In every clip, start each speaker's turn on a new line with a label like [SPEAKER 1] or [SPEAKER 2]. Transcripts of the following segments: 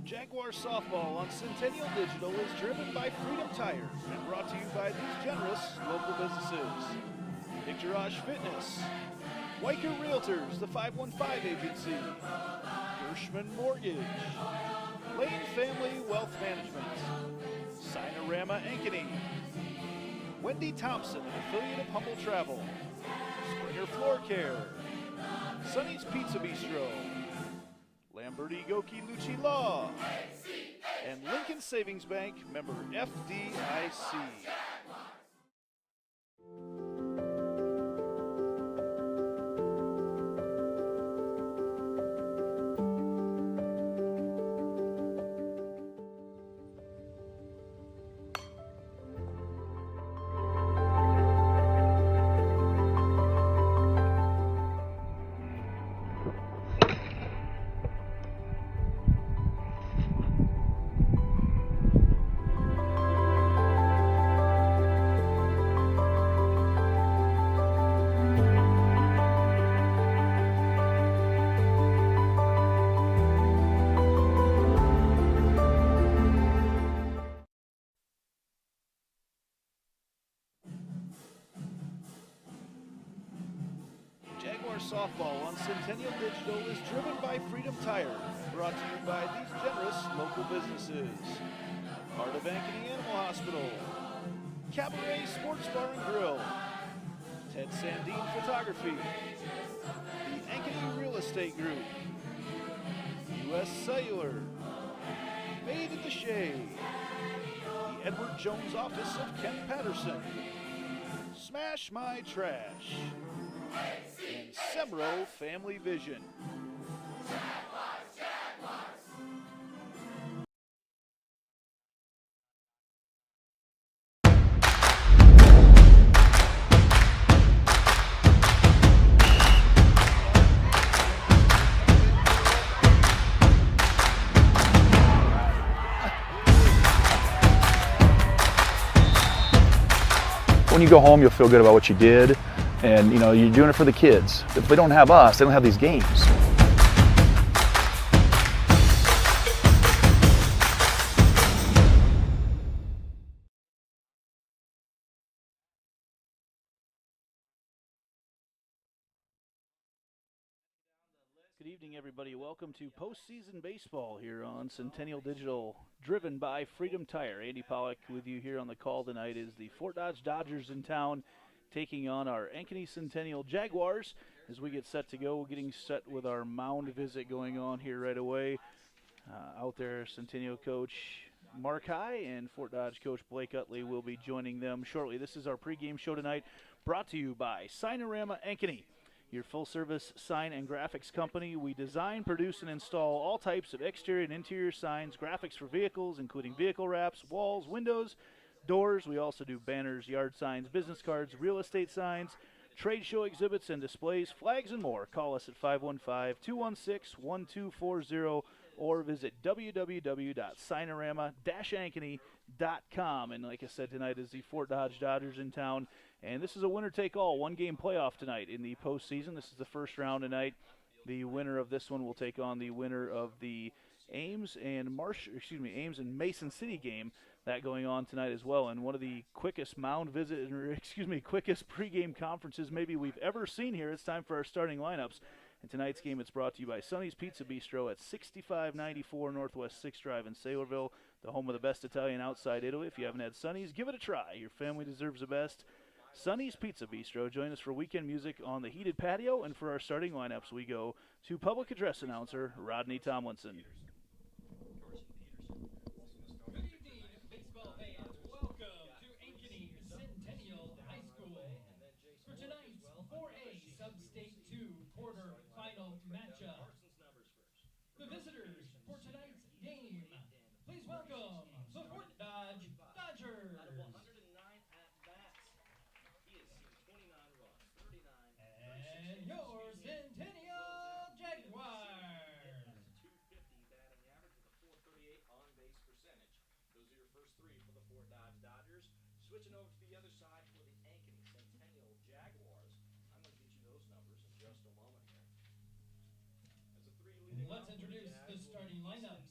[SPEAKER 1] Jaguars softball on Centennial Digital is driven by Freedom Tire and brought to you by these generous local businesses. Picturage Fitness, Weicker Realtors, the 515 Agency, Gershman Mortgage, Lane Family Wealth Management, Sinorama Ankeny, Wendy Thompson, an affiliate of Humble Travel, Springer Floor Care, Sonny's Pizza Bistro, Lamberti Goki Lucci Law, and Lincoln Savings Bank, member FDIC. Softball on Centennial Digital is driven by Freedom Tire, brought to you by these generous local businesses. Part of Ankeny Animal Hospital, Cabaret Sports Bar and Grill, Ted Sandine Photography, the Ankeny Real Estate Group, U.S. Cellular, Made at the Shade, the Edward Jones Office of Ken Patterson, Smash My Trash, and Semro Family Vision.
[SPEAKER 2] When you go home, you'll feel good about what you did. And you know, you're doing it for the kids. If they don't have us, they don't have these games.
[SPEAKER 1] Good evening, everybody. Welcome to postseason baseball here on Centennial Digital, driven by Freedom Tire. Andy Pollock with you here on the call tonight is the Fort Dodge Dodgers in town, taking on our Ankeny Centennial Jaguars. As we get set to go, we're getting set with our mound visit going on here right away. Out there, Centennial coach Mark High and Fort Dodge coach Blake Utley will be joining them shortly. This is our pregame show tonight, brought to you by Sinorama Ankeny, your full-service sign and graphics company. We design, produce, and install all types of exterior and interior signs, graphics for vehicles, including vehicle wraps, walls, windows, doors. We also do banners, yard signs, business cards, real estate signs, trade show exhibits and displays, flags, and more. Call us at 515-216-1240 or visit www.sinorama-ankeny.com. And like I said, tonight is the Fort Dodge Dodgers in town, and this is a winner-take-all, one-game playoff tonight in the postseason. This is the first round tonight. The winner of this one will take on the winner of the Ames and Mason City game that going on tonight as well. And one of the quickest quickest pregame conferences maybe we've ever seen here. It's time for our starting lineups. In tonight's game, it's brought to you by Sonny's Pizza Bistro at 6594 Northwest 6th Drive in Saylorville, the home of the best Italian outside Italy. If you haven't had Sonny's, give it a try. Your family deserves the best. Sonny's Pizza Bistro. Join us for weekend music on the heated patio, and for our starting lineups, we go to public address announcer Rodney Tomlinson.
[SPEAKER 3] The visitors for tonight's game. Please welcome the Fort Dodge Dodgers.
[SPEAKER 4] Out of 109 at-bats, he has seen 29 runs, 39.
[SPEAKER 3] And your Centennial Jaguars.
[SPEAKER 4] 250 batting average with a 438 on-base percentage. Those are your first three for the Fort Dodge Dodgers. Switching over to the other side for the Ankeny Centennial Jaguars. I'm going to get you those numbers in just a moment here.
[SPEAKER 3] Let's introduce the starting lineups.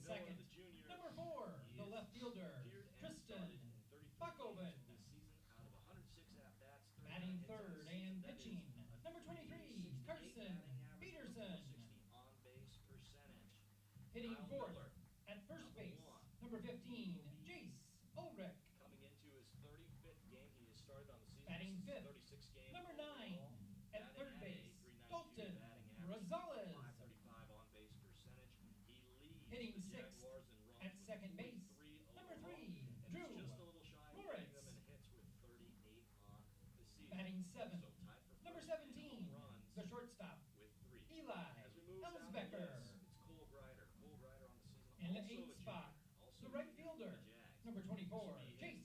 [SPEAKER 3] second. Number 4, the left fielder, Tristan Buckoven. Batting third and pitching, number 23, Carson Peterson. Hitting fourth at first base, number 15, Jace Ulrich.
[SPEAKER 4] Coming into his 35th game, he has started on the season.
[SPEAKER 3] Batting fifth,
[SPEAKER 4] 36 games.
[SPEAKER 3] number 9 at third base, Dalton Rosales.
[SPEAKER 4] 535 on base percentage. He leads
[SPEAKER 3] Hitting
[SPEAKER 4] the
[SPEAKER 3] sixth
[SPEAKER 4] Jaguars in runs
[SPEAKER 3] at
[SPEAKER 4] with
[SPEAKER 3] second base,
[SPEAKER 4] 43
[SPEAKER 3] number
[SPEAKER 4] overall,
[SPEAKER 3] 3,
[SPEAKER 4] and
[SPEAKER 3] Drew
[SPEAKER 4] is just a little shy of
[SPEAKER 3] Flores.
[SPEAKER 4] leading them in hits with 38 on the season.
[SPEAKER 3] Batting seventh,
[SPEAKER 4] So tied for
[SPEAKER 3] number
[SPEAKER 4] first in
[SPEAKER 3] 17,
[SPEAKER 4] home runs
[SPEAKER 3] the shortstop,
[SPEAKER 4] with 3.
[SPEAKER 3] Eli
[SPEAKER 4] As we move down the
[SPEAKER 3] Elsbecker.
[SPEAKER 4] list, it's Cole Grider. Cole Grider on the season.
[SPEAKER 3] In the
[SPEAKER 4] also
[SPEAKER 3] 8th
[SPEAKER 4] a
[SPEAKER 3] spot,
[SPEAKER 4] junior, also
[SPEAKER 3] the
[SPEAKER 4] a
[SPEAKER 3] right
[SPEAKER 4] junior for
[SPEAKER 3] fielder,
[SPEAKER 4] the Jags.
[SPEAKER 3] number 24,
[SPEAKER 4] This will be his
[SPEAKER 3] Chase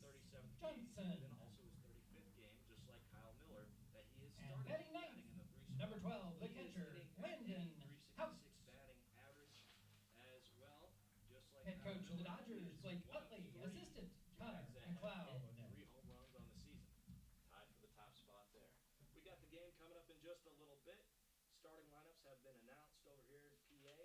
[SPEAKER 4] 37th
[SPEAKER 3] Johnson.
[SPEAKER 4] game, and also his 35th game, just like Kyle Miller, that he has
[SPEAKER 3] And
[SPEAKER 4] started
[SPEAKER 3] batting ninth,
[SPEAKER 4] in the 3 spot.
[SPEAKER 3] number 12, the
[SPEAKER 4] He is
[SPEAKER 3] catcher,
[SPEAKER 4] hitting at
[SPEAKER 3] Landon
[SPEAKER 4] a
[SPEAKER 3] House.
[SPEAKER 4] 366 batting average as well, just like
[SPEAKER 3] Head
[SPEAKER 4] Kyle
[SPEAKER 3] coach of the
[SPEAKER 4] Miller.
[SPEAKER 3] Dodgers,
[SPEAKER 4] He is
[SPEAKER 3] Blake
[SPEAKER 4] one of
[SPEAKER 3] Utley,
[SPEAKER 4] 3
[SPEAKER 3] assistant, Connor
[SPEAKER 4] Jags that
[SPEAKER 3] and
[SPEAKER 4] have
[SPEAKER 3] Cloud.
[SPEAKER 4] hit 3 home runs on the season. Tied for the top spot there. We got the game coming up in just a little bit. Starting lineups have been announced over here in PA.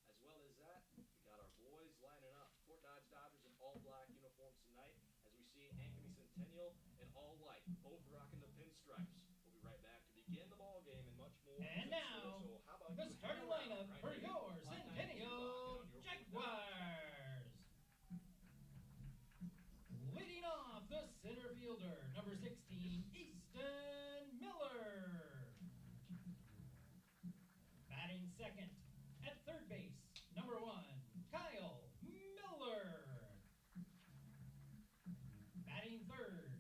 [SPEAKER 4] As well as that, we got our boys lining up. Fort Dodge Dodgers in all black uniforms tonight, as we see Ankeny Centennial in all white, both rocking the pinstripes. We'll be right back to begin the ball game and much more.
[SPEAKER 3] And now,
[SPEAKER 4] so how about
[SPEAKER 3] the
[SPEAKER 4] you
[SPEAKER 3] starting
[SPEAKER 4] hang around
[SPEAKER 3] lineup
[SPEAKER 4] right
[SPEAKER 3] for
[SPEAKER 4] here
[SPEAKER 3] your
[SPEAKER 4] on 92
[SPEAKER 3] Centennial
[SPEAKER 4] Rock and on your
[SPEAKER 3] Jaguars. Leading off, the center fielder, number 16, Easton Miller. Batting second, at third base, number 1, Kyle Miller. Batting third,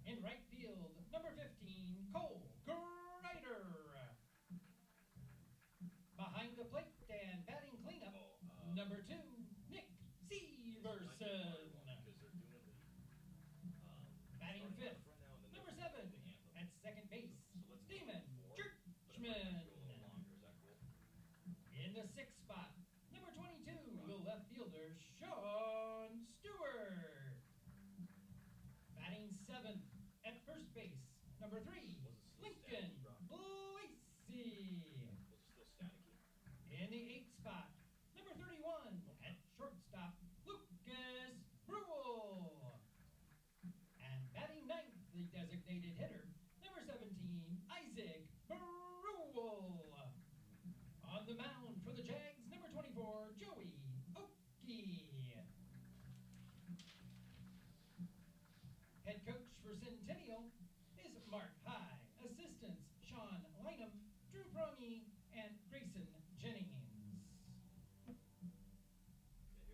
[SPEAKER 3] in right field, number 15, Cole Grider. Behind the plate and batting cleanup, number 2, Nick Severson. Batting fifth, number 7, at second base, Damon Churchman. In the 6th spot, number 22, the left fielder, Sean Stewart. Batting 7th, at first base, number 3, Lincoln Lacey. In the 8th spot, number 31, at shortstop, Lucas Brule. And batting 9th, the designated hitter, number 17, Isaac Brule. On the mound for the Jags, number 24, Joey Oakey. Head coach for Centennial is Mark High. Assistants, Sean Lynham, Drew Prongy, and Grayson Jennings.
[SPEAKER 4] Here's the anthem, bro.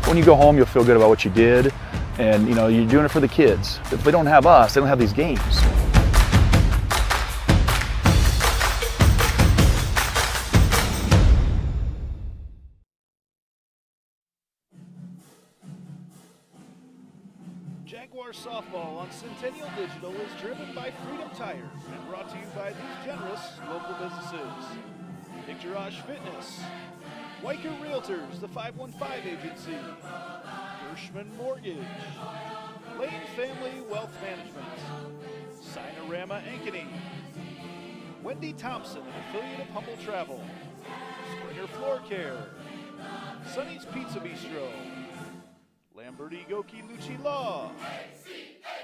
[SPEAKER 2] When you go home, you'll feel good about what you did, and you know you're doing it for the kids. If they don't have us, they don't have these games.
[SPEAKER 1] Jaguars softball on Centennial Digital is driven by Freedom Tire and brought to you by these generous local businesses: Picturage Fitness, Weicker Realtors, the 515 Agency, Gershman Mortgage, Lane Family Wealth Management, Sinorama Ankeny, Wendy Thompson, an affiliate of Humble Travel, Springer Floor Care, Sonny's Pizza Bistro, Lamberti Goki Lucci Law,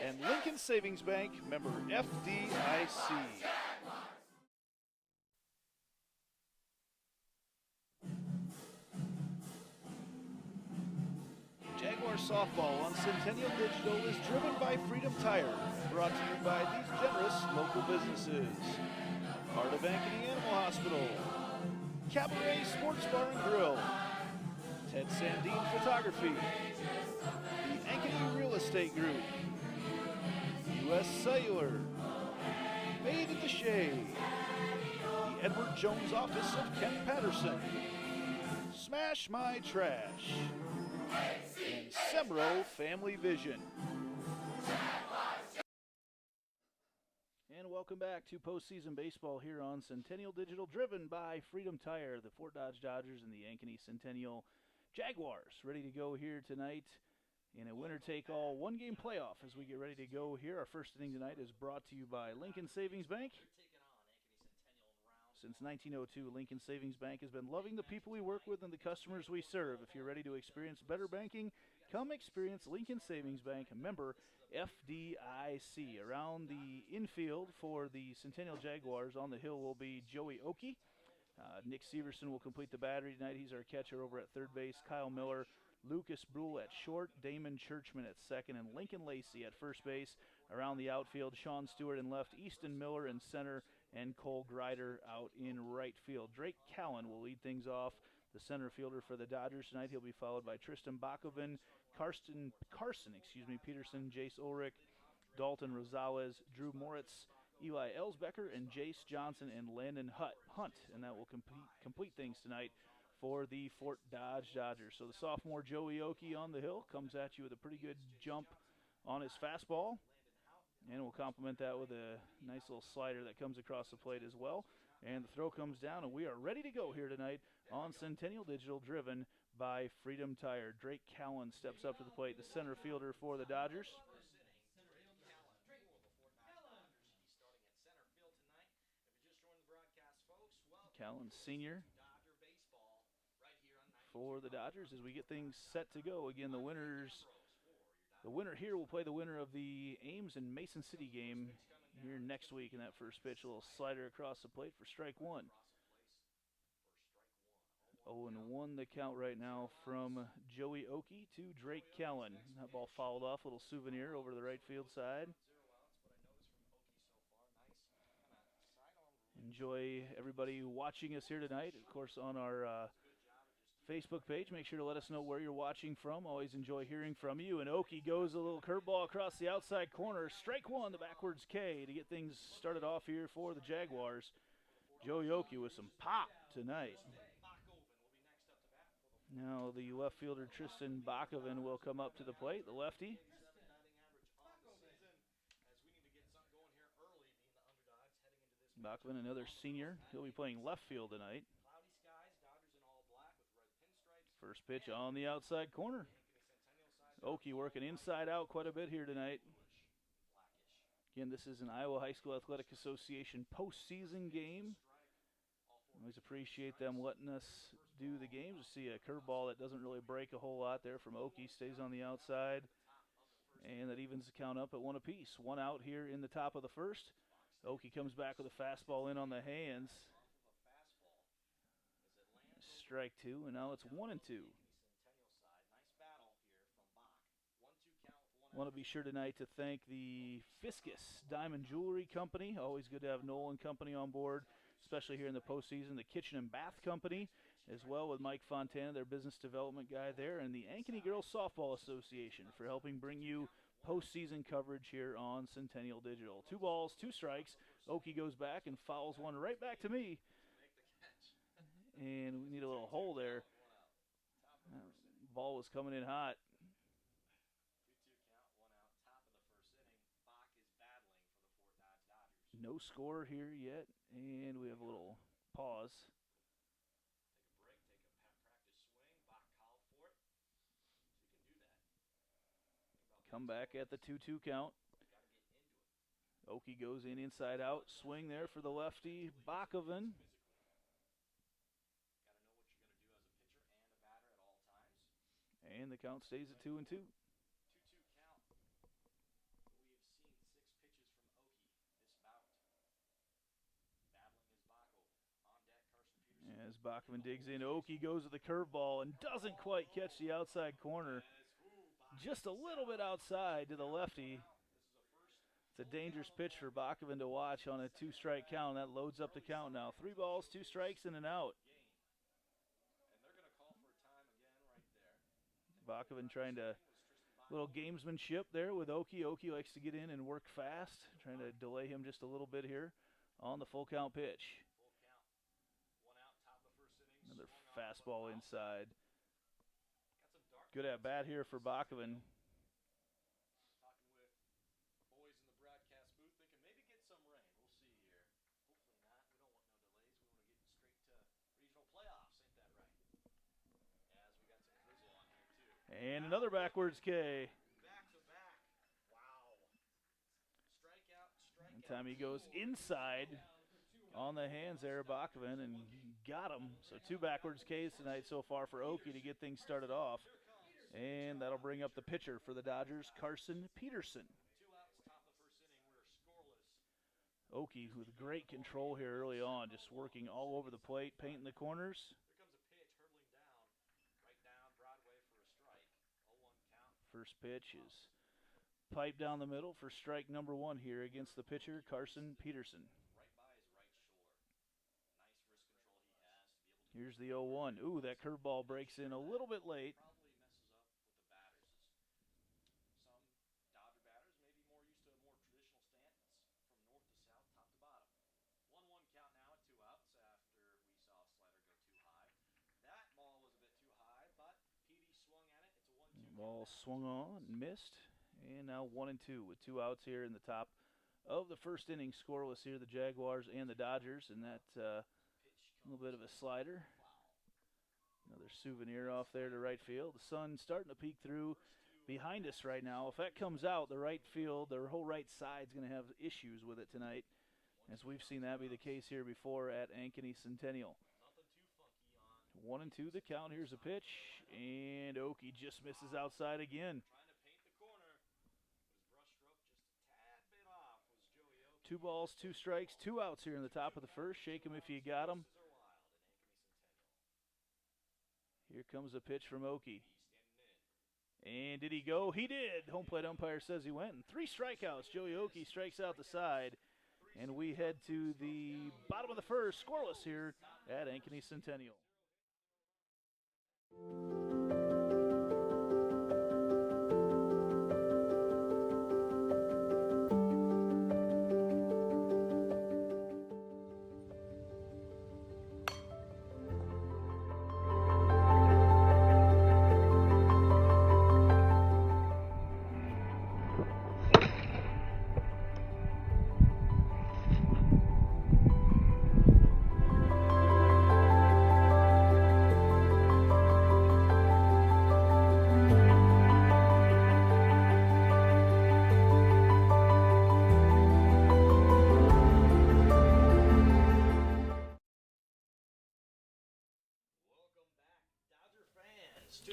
[SPEAKER 1] and Lincoln Savings Bank, member FDIC. Jaguars softball on Centennial Digital is driven by Freedom Tire and brought to you by these generous local businesses: Heart of Ankeny Animal Hospital, Cabaret Sports Bar and Grill, Ted Sandine Photography, the Ankeny Real Estate Group, U.S. Cellular, Made in the Shade, the Edward Jones Office of Ken Patterson, Smash My Trash, and Semro Family Vision. welcome back to postseason baseball here on Centennial Digital, driven by Freedom Tire, the Fort Dodge Dodgers and the Ankeny Centennial Jaguars. Ready to go here tonight in a winner-take-all one-game playoff as we get ready to go here. Our first inning tonight is brought to you by Lincoln Savings Bank. Since 1902, Lincoln Savings Bank has been loving the people we work with and the customers we serve. If you're ready to experience better banking, come experience Lincoln Savings Bank, member FDIC. Around the infield for the Centennial Jaguars on the hill will be Joey Oakey. Nick Severson will complete the battery tonight. He's our catcher over at third base. Kyle Miller, Lucas Brule at short, Damon Churchman at second, and Lincoln Lacey at first base. Around the outfield, Sean Stewart in left, Easton Miller in center, and Cole Grider out in right field. Drake Callen will lead things off, the center fielder for the Dodgers tonight. He'll be followed by Tristan Bakoven, Carson, Peterson, Jace Ulrich, Dalton Rosales, Drew Moritz, Eli Elsbecker, and Jace Johnson and Landon Hunt, and that will complete things tonight for the Fort Dodge Dodgers. So the sophomore Joey Oakey on the hill comes at you with a pretty good jump on his fastball, and we'll complement that with a nice little slider that comes across the plate as well. And the throw comes down, and we are ready to go here tonight on Centennial Digital, driven by Freedom Tire. Drake Callen steps up to the plate, the center fielder for the Dodgers. Callen Sr. for the Dodgers as we get things set to go. Again, the winner here will play the winner of the Ames and Mason City game here next week in that first pitch. A little slider across the plate for strike one. 0-1 the count right now from Joey Oakey to Drake Callen. That ball fouled off, a little souvenir over to the right field side. Enjoy everybody watching us here tonight, of course, on our Facebook page. Make sure to let us know where you're watching from. Always enjoy hearing from you. And Oakey goes a little curveball across the outside corner. Strike one, the backwards K to get things started off here for the Jaguars. Joey Oakey with some pop tonight. Now the left fielder Tristan Bakoven will come up to the plate, the lefty. Bakoven, another senior. He'll be playing left field tonight. First pitch on the outside corner. Oakey working inside out quite a bit here tonight. Again, this is an Iowa High School Athletic Association postseason game. Always appreciate them letting us do the games. We see a curveball that doesn't really break a whole lot there from Oakey. Stays on the outside. And that evens the count up at one apiece. One out here in the top of the first. Oakey comes back with a fastball in on the hands. Strike two, and now it's 1-2. Want to be sure tonight to thank the Fiscus Diamond Jewelry Company. Always good to have Noel and company on board, especially here in the postseason. The Kitchen and Bath Company, as well with Mike Fontana, their business development guy there, and the Ankeny Girls Softball Association for helping bring you postseason coverage here on Centennial Digital. 2 balls, 2 strikes. Oakey goes back and fouls one right back to me. And we need a little hole there. Ball was coming in hot.
[SPEAKER 4] 2-2 count, 1 out, top of the first inning. Bach is battling for the Fort Dodge Dodgers.
[SPEAKER 1] No score here yet, and we have a little pause.
[SPEAKER 4] Take a break, take a practice swing. Bach called for it, so you can do that.
[SPEAKER 1] Come back at the 2-2 count. Oakey goes in inside out. Swing there for the lefty, Bakoven. And the count stays at 2-2.
[SPEAKER 4] 2-2 count. We have seen 6 pitches from Oakey this bout. Battling is Bakoven. On deck, Carson Peterson.
[SPEAKER 1] As Bakoven digs in, Oakey goes with the curveball and doesn't quite catch the outside corner. Just a little bit outside to the lefty. It's a dangerous pitch for Bakoven to watch on a 2-strike count. That loads up the count now. 3 balls, 2 strikes, and an out. Bakoven trying to, little gamesmanship there with Oakey. Oakey likes to get in and work fast, trying to delay him just a little bit here on the full count pitch.
[SPEAKER 4] Full count. 1 out, top of the first inning.
[SPEAKER 1] Another fastball inside. Good at bat here for Bakoven.
[SPEAKER 4] Talking with boys in the broadcast booth, thinking maybe get some rain. We'll
[SPEAKER 1] And another backwards K.
[SPEAKER 4] Back-to-back. Wow. Strikeout.
[SPEAKER 1] And time he goes inside on the hands there, Bachman, and got him. So 2 backwards Ks tonight so far for Oakey to get things started off. And that'll bring up the pitcher for the Dodgers, Carson Peterson.
[SPEAKER 4] 2 outs, top of first inning. We're scoreless.
[SPEAKER 1] Oakey with great control here early on, just working all over the plate, painting the corners.
[SPEAKER 4] Here comes a pitch, hurtling down, right down Broadway for a strike. 0-1 count.
[SPEAKER 1] First pitch is piped down the middle for strike number 1 here against the pitcher, Carson Peterson.
[SPEAKER 4] Right by his right shoulder. Nice wrist control he has to be able to.
[SPEAKER 1] Here's the 0-1. Ooh, that curveball breaks in a little bit late.
[SPEAKER 4] Probably messes up with the batters. Some Dodger batters may be more used to a more traditional stance from north to south, top to bottom. 1-1 count now at 2 outs after we saw a slider go too high. That ball was a bit too high, but PD swung at it. It's a 1-2.
[SPEAKER 1] Ball swung on, missed, and now 1-2 with 2 outs here in the top of the first inning. Scoreless here, the Jaguars and the Dodgers, and that a little bit of a slider. Another souvenir off there to right field. The sun starting to peek through behind us right now. If that comes out, the right field, their whole right side's going to have issues with it tonight, as we've seen that be the case here before at Ankeny Centennial.
[SPEAKER 4] Nothing too funky on.
[SPEAKER 1] 1-2 the count. Here's a pitch, and Oakey just misses outside again.
[SPEAKER 4] Trying to paint the corner, but his brush stroke just a tad bit off was Joey Oakey.
[SPEAKER 1] 2 balls, 2 strikes, 2 outs here in the top of the first. Shake him if you got him.
[SPEAKER 4] Are wild in Ankeny Centennial.
[SPEAKER 1] Here comes a pitch from Oakey.
[SPEAKER 4] Standing in.
[SPEAKER 1] And did he go? He did. Home plate umpire says he went. And 3 strikeouts. Joey Oakey strikes out the side. And we head to the bottom of the first, scoreless here at Ankeny Centennial.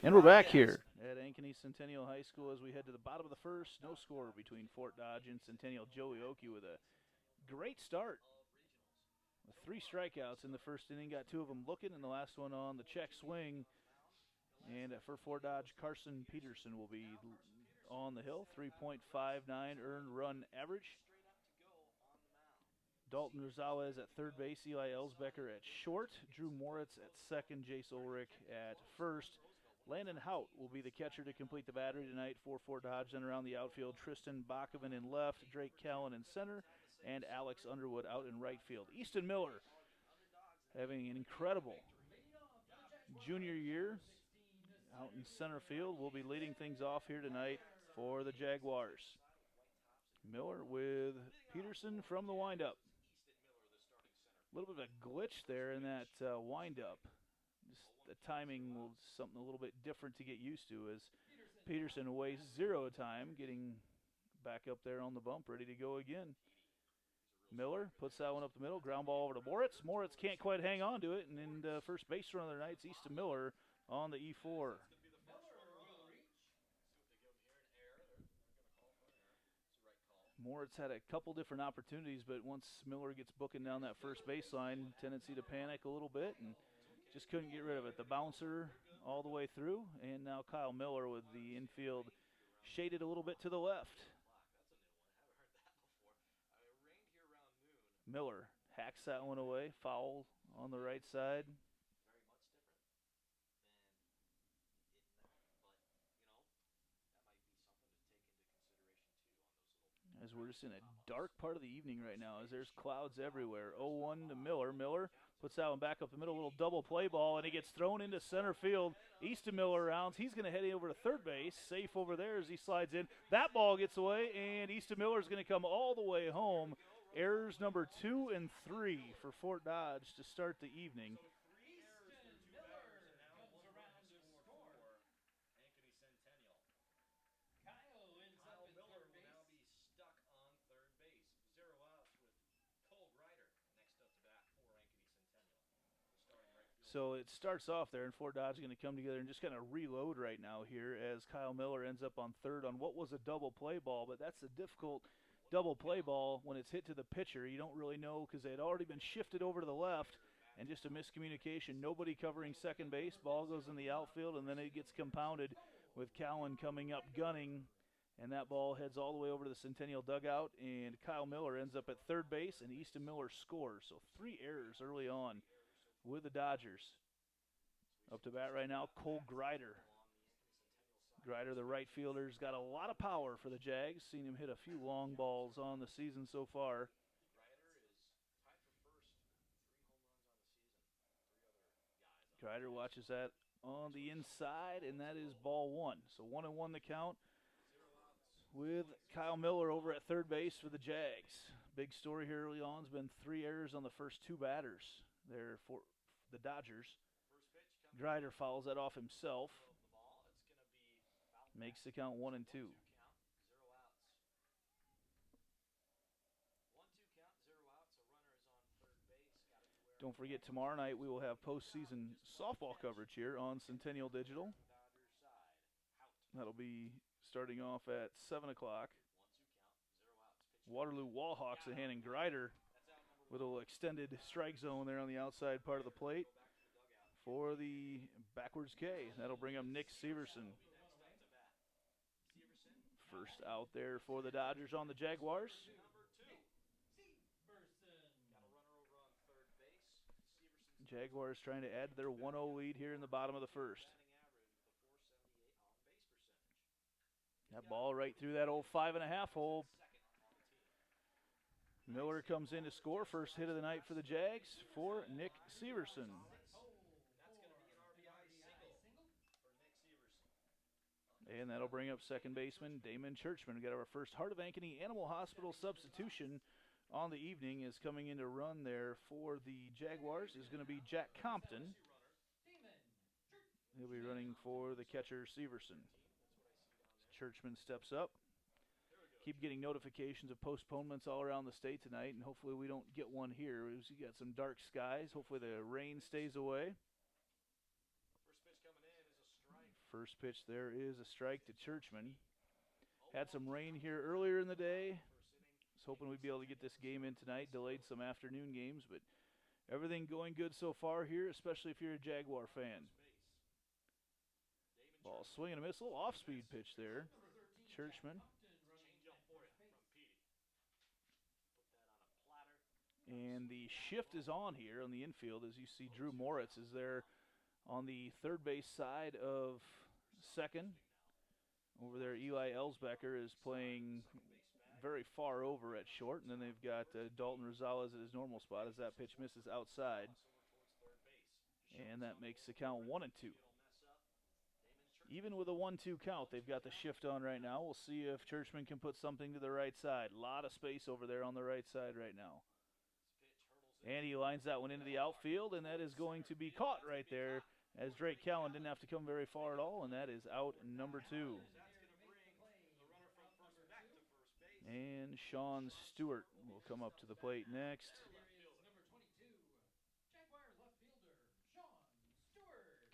[SPEAKER 1] And we're back here at Ankeny Centennial High School as we head to the bottom of the first. No score between Fort Dodge and Centennial. Joey Oakey with a great start. With 3 strikeouts in the first inning. Got 2 of them looking, and the last one on the check swing. And for Fort Dodge, Carson Peterson will be on the hill. 3.59 earned run average. Dalton Rosales at third base. Eli Ellsbecker at short. Drew Moritz at second. Jace Ulrich at first. Landon Hout will be the catcher to complete the battery tonight for Fort Dodge. And around the outfield, Tristan Bachman in left, Drake Callan in center, and Alex Underwood out in right field. Easton Miller having an incredible junior year out in center field. Will be leading things off here tonight for the Jaguars. Miller with Peterson from the windup. A little bit of a glitch there in that windup. Just the timing was something a little bit different to get used to as Peterson wastes 0 time getting back up there on the bump, ready to go again. Miller puts that one up the middle, ground ball over to Moritz. Moritz can't quite hang on to it, and in the first base run of the night, it's Easton Miller on the E4. Moritz had a couple different opportunities, but once Miller gets booking down that first baseline, tendency to panic a little bit and just couldn't get rid of it. The bouncer all the way through, and now Kyle Miller with the infield shaded a little bit to the left. Miller hacks that one away, foul on the right side. As we're just in a dark part of the evening right now, as there's clouds everywhere. 0-1 to Miller. Miller puts that one back up the middle, a little double play ball, and it gets thrown into center field. Easton Miller rounds. He's going to head over to third base. Safe over there as he slides in. That ball gets away, and Easton Miller is going to come all the way home. Errors number 2 and 3 for Fort Dodge to start the evening. So it starts off there, and Fort Dodge is going to come together and just kind of reload right now here as Kyle Miller ends up on third on what was a double play ball, but that's a difficult double play ball when it's hit to the pitcher. You don't really know because they had already been shifted over to the left, and just a miscommunication. Nobody covering second base. Ball goes in the outfield, and then it gets compounded with Cowan coming up gunning, and that ball heads all the way over to the Centennial dugout, and Kyle Miller ends up at third base, and Easton Miller scores. So 3 errors early on with the Dodgers. Up to bat right now, Cole Grider. Grider, the right fielder, has got a lot of power for the Jags. Seen him hit a few long balls on the season so far. Grider watches that on the inside, and that is ball 1. So 1-1 the count with Kyle Miller over at third base for the Jags. Big story here early on has been 3 errors on the first 2 batters there for the Dodgers. Grider fouls that off himself. Makes the count 1-2. Don't forget, tomorrow night we will have postseason softball coverage here on Centennial Digital. That'll be starting off at 7 o'clock. Waterloo Wallhawks a hand in Grider. Little extended strike zone there on the outside part of the plate for the backwards K. That'll bring up Nick Severson. First out there for the Dodgers on the Jaguars. Jaguars trying to add their 1-0 lead here in the bottom of the first. That ball right through that old 5.5 hole. Miller comes in to score. First hit of the night for the Jags for Nick Severson. And that'll bring up second baseman Damon Churchman. We got our first Heart of Ankeny Animal Hospital substitution on the evening. Is coming in to run there for the Jaguars is going to be Jack Compton. He'll be running for the catcher Severson. Churchman steps up. Keep getting notifications of postponements all around the state tonight, and hopefully we don't get one here. We got some dark skies. Hopefully the rain stays away. First pitch there is a strike to Churchman. Had some rain here earlier in the day. Was hoping we'd be able to get this game in tonight. Delayed some afternoon games, but everything going good so far here, especially if you're a Jaguar fan. Ball swing and a miss. A little off-speed pitch there. Churchman. And the shift is on here on the infield. As you see, Drew Moritz is there on the third base side of second. Over there, Eli Elsbecker is playing very far over at short. And then they've got Dalton Rosales at his normal spot as that pitch misses outside. And that makes the count 1-2. Even with a 1-2 count, they've got the shift on right now. We'll see if Churchman can put something to the right side. A lot of space over there on the right side right now. And he lines that one into the outfield, and that is going to be caught right there as Drake Cowan didn't have to come very far at all, and that is out number 2. And Sean Stewart will come up to the plate next.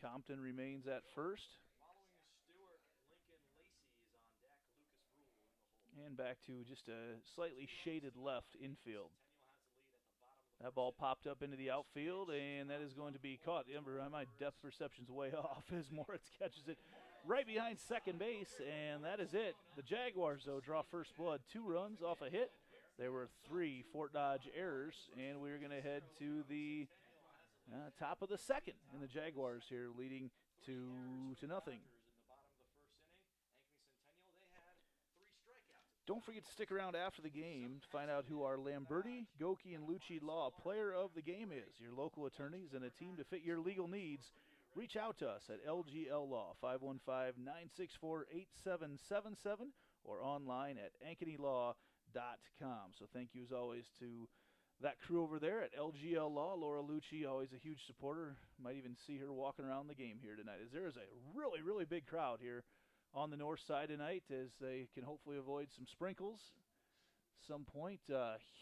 [SPEAKER 1] Compton remains at first. And back to just a slightly shaded left infield. That ball popped up into the outfield, and that is going to be caught. Remember, my depth perception's way off as Moritz catches it right behind second base, and that is it. The Jaguars, though, draw first blood. 2 runs off a hit. There were 3 Fort Dodge errors, and we're going to head to the top of the second. And the Jaguars here leading 2-0. Don't forget to stick around after the game to find out who our Lamberti, Goki, and Lucci Law player of the game is. Your local attorneys and a team to fit your legal needs. Reach out to us at LGL Law, 515-964-8777, or online at ankenylaw.com. So thank you, as always, to that crew over there at LGL Law. Laura Lucci, always a huge supporter. Might even see her walking around the game here tonight, as there is a really, really big crowd here on the north side tonight, as they can hopefully avoid some sprinkles some point.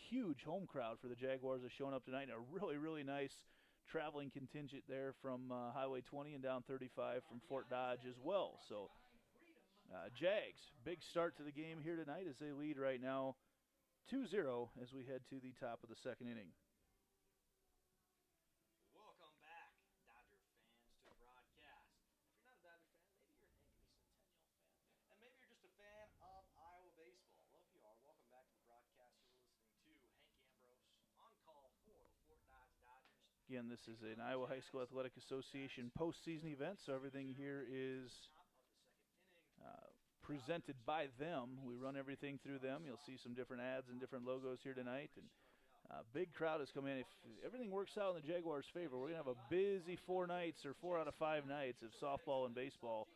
[SPEAKER 1] Huge home crowd for the Jaguars is showing up tonight. A really, really nice traveling contingent there from Highway 20 and down 35 from Fort Dodge as well. So Jags, big start to the game here tonight as they lead right now 2-0 as we head to the top of the second inning.
[SPEAKER 4] Welcome back, Dodger fans, to the broadcast. If you're not a Dodger fan, maybe you're an Ankeny Centennial fan, and maybe you're just a fan of Iowa baseball. Well, if you are, welcome back to the broadcast. You're listening to Hank Ambrose on call for the Fort Dodge Dodgers.
[SPEAKER 1] Again, this is an Iowa High School Athletic Association postseason event, so everything here is presented by them. We run everything through them. You'll see some different ads and different logos here tonight, and big crowd has come in. If everything works out in the Jaguars' favor, we're going to have a busy 4 nights or 4 out of 5 nights of softball and baseball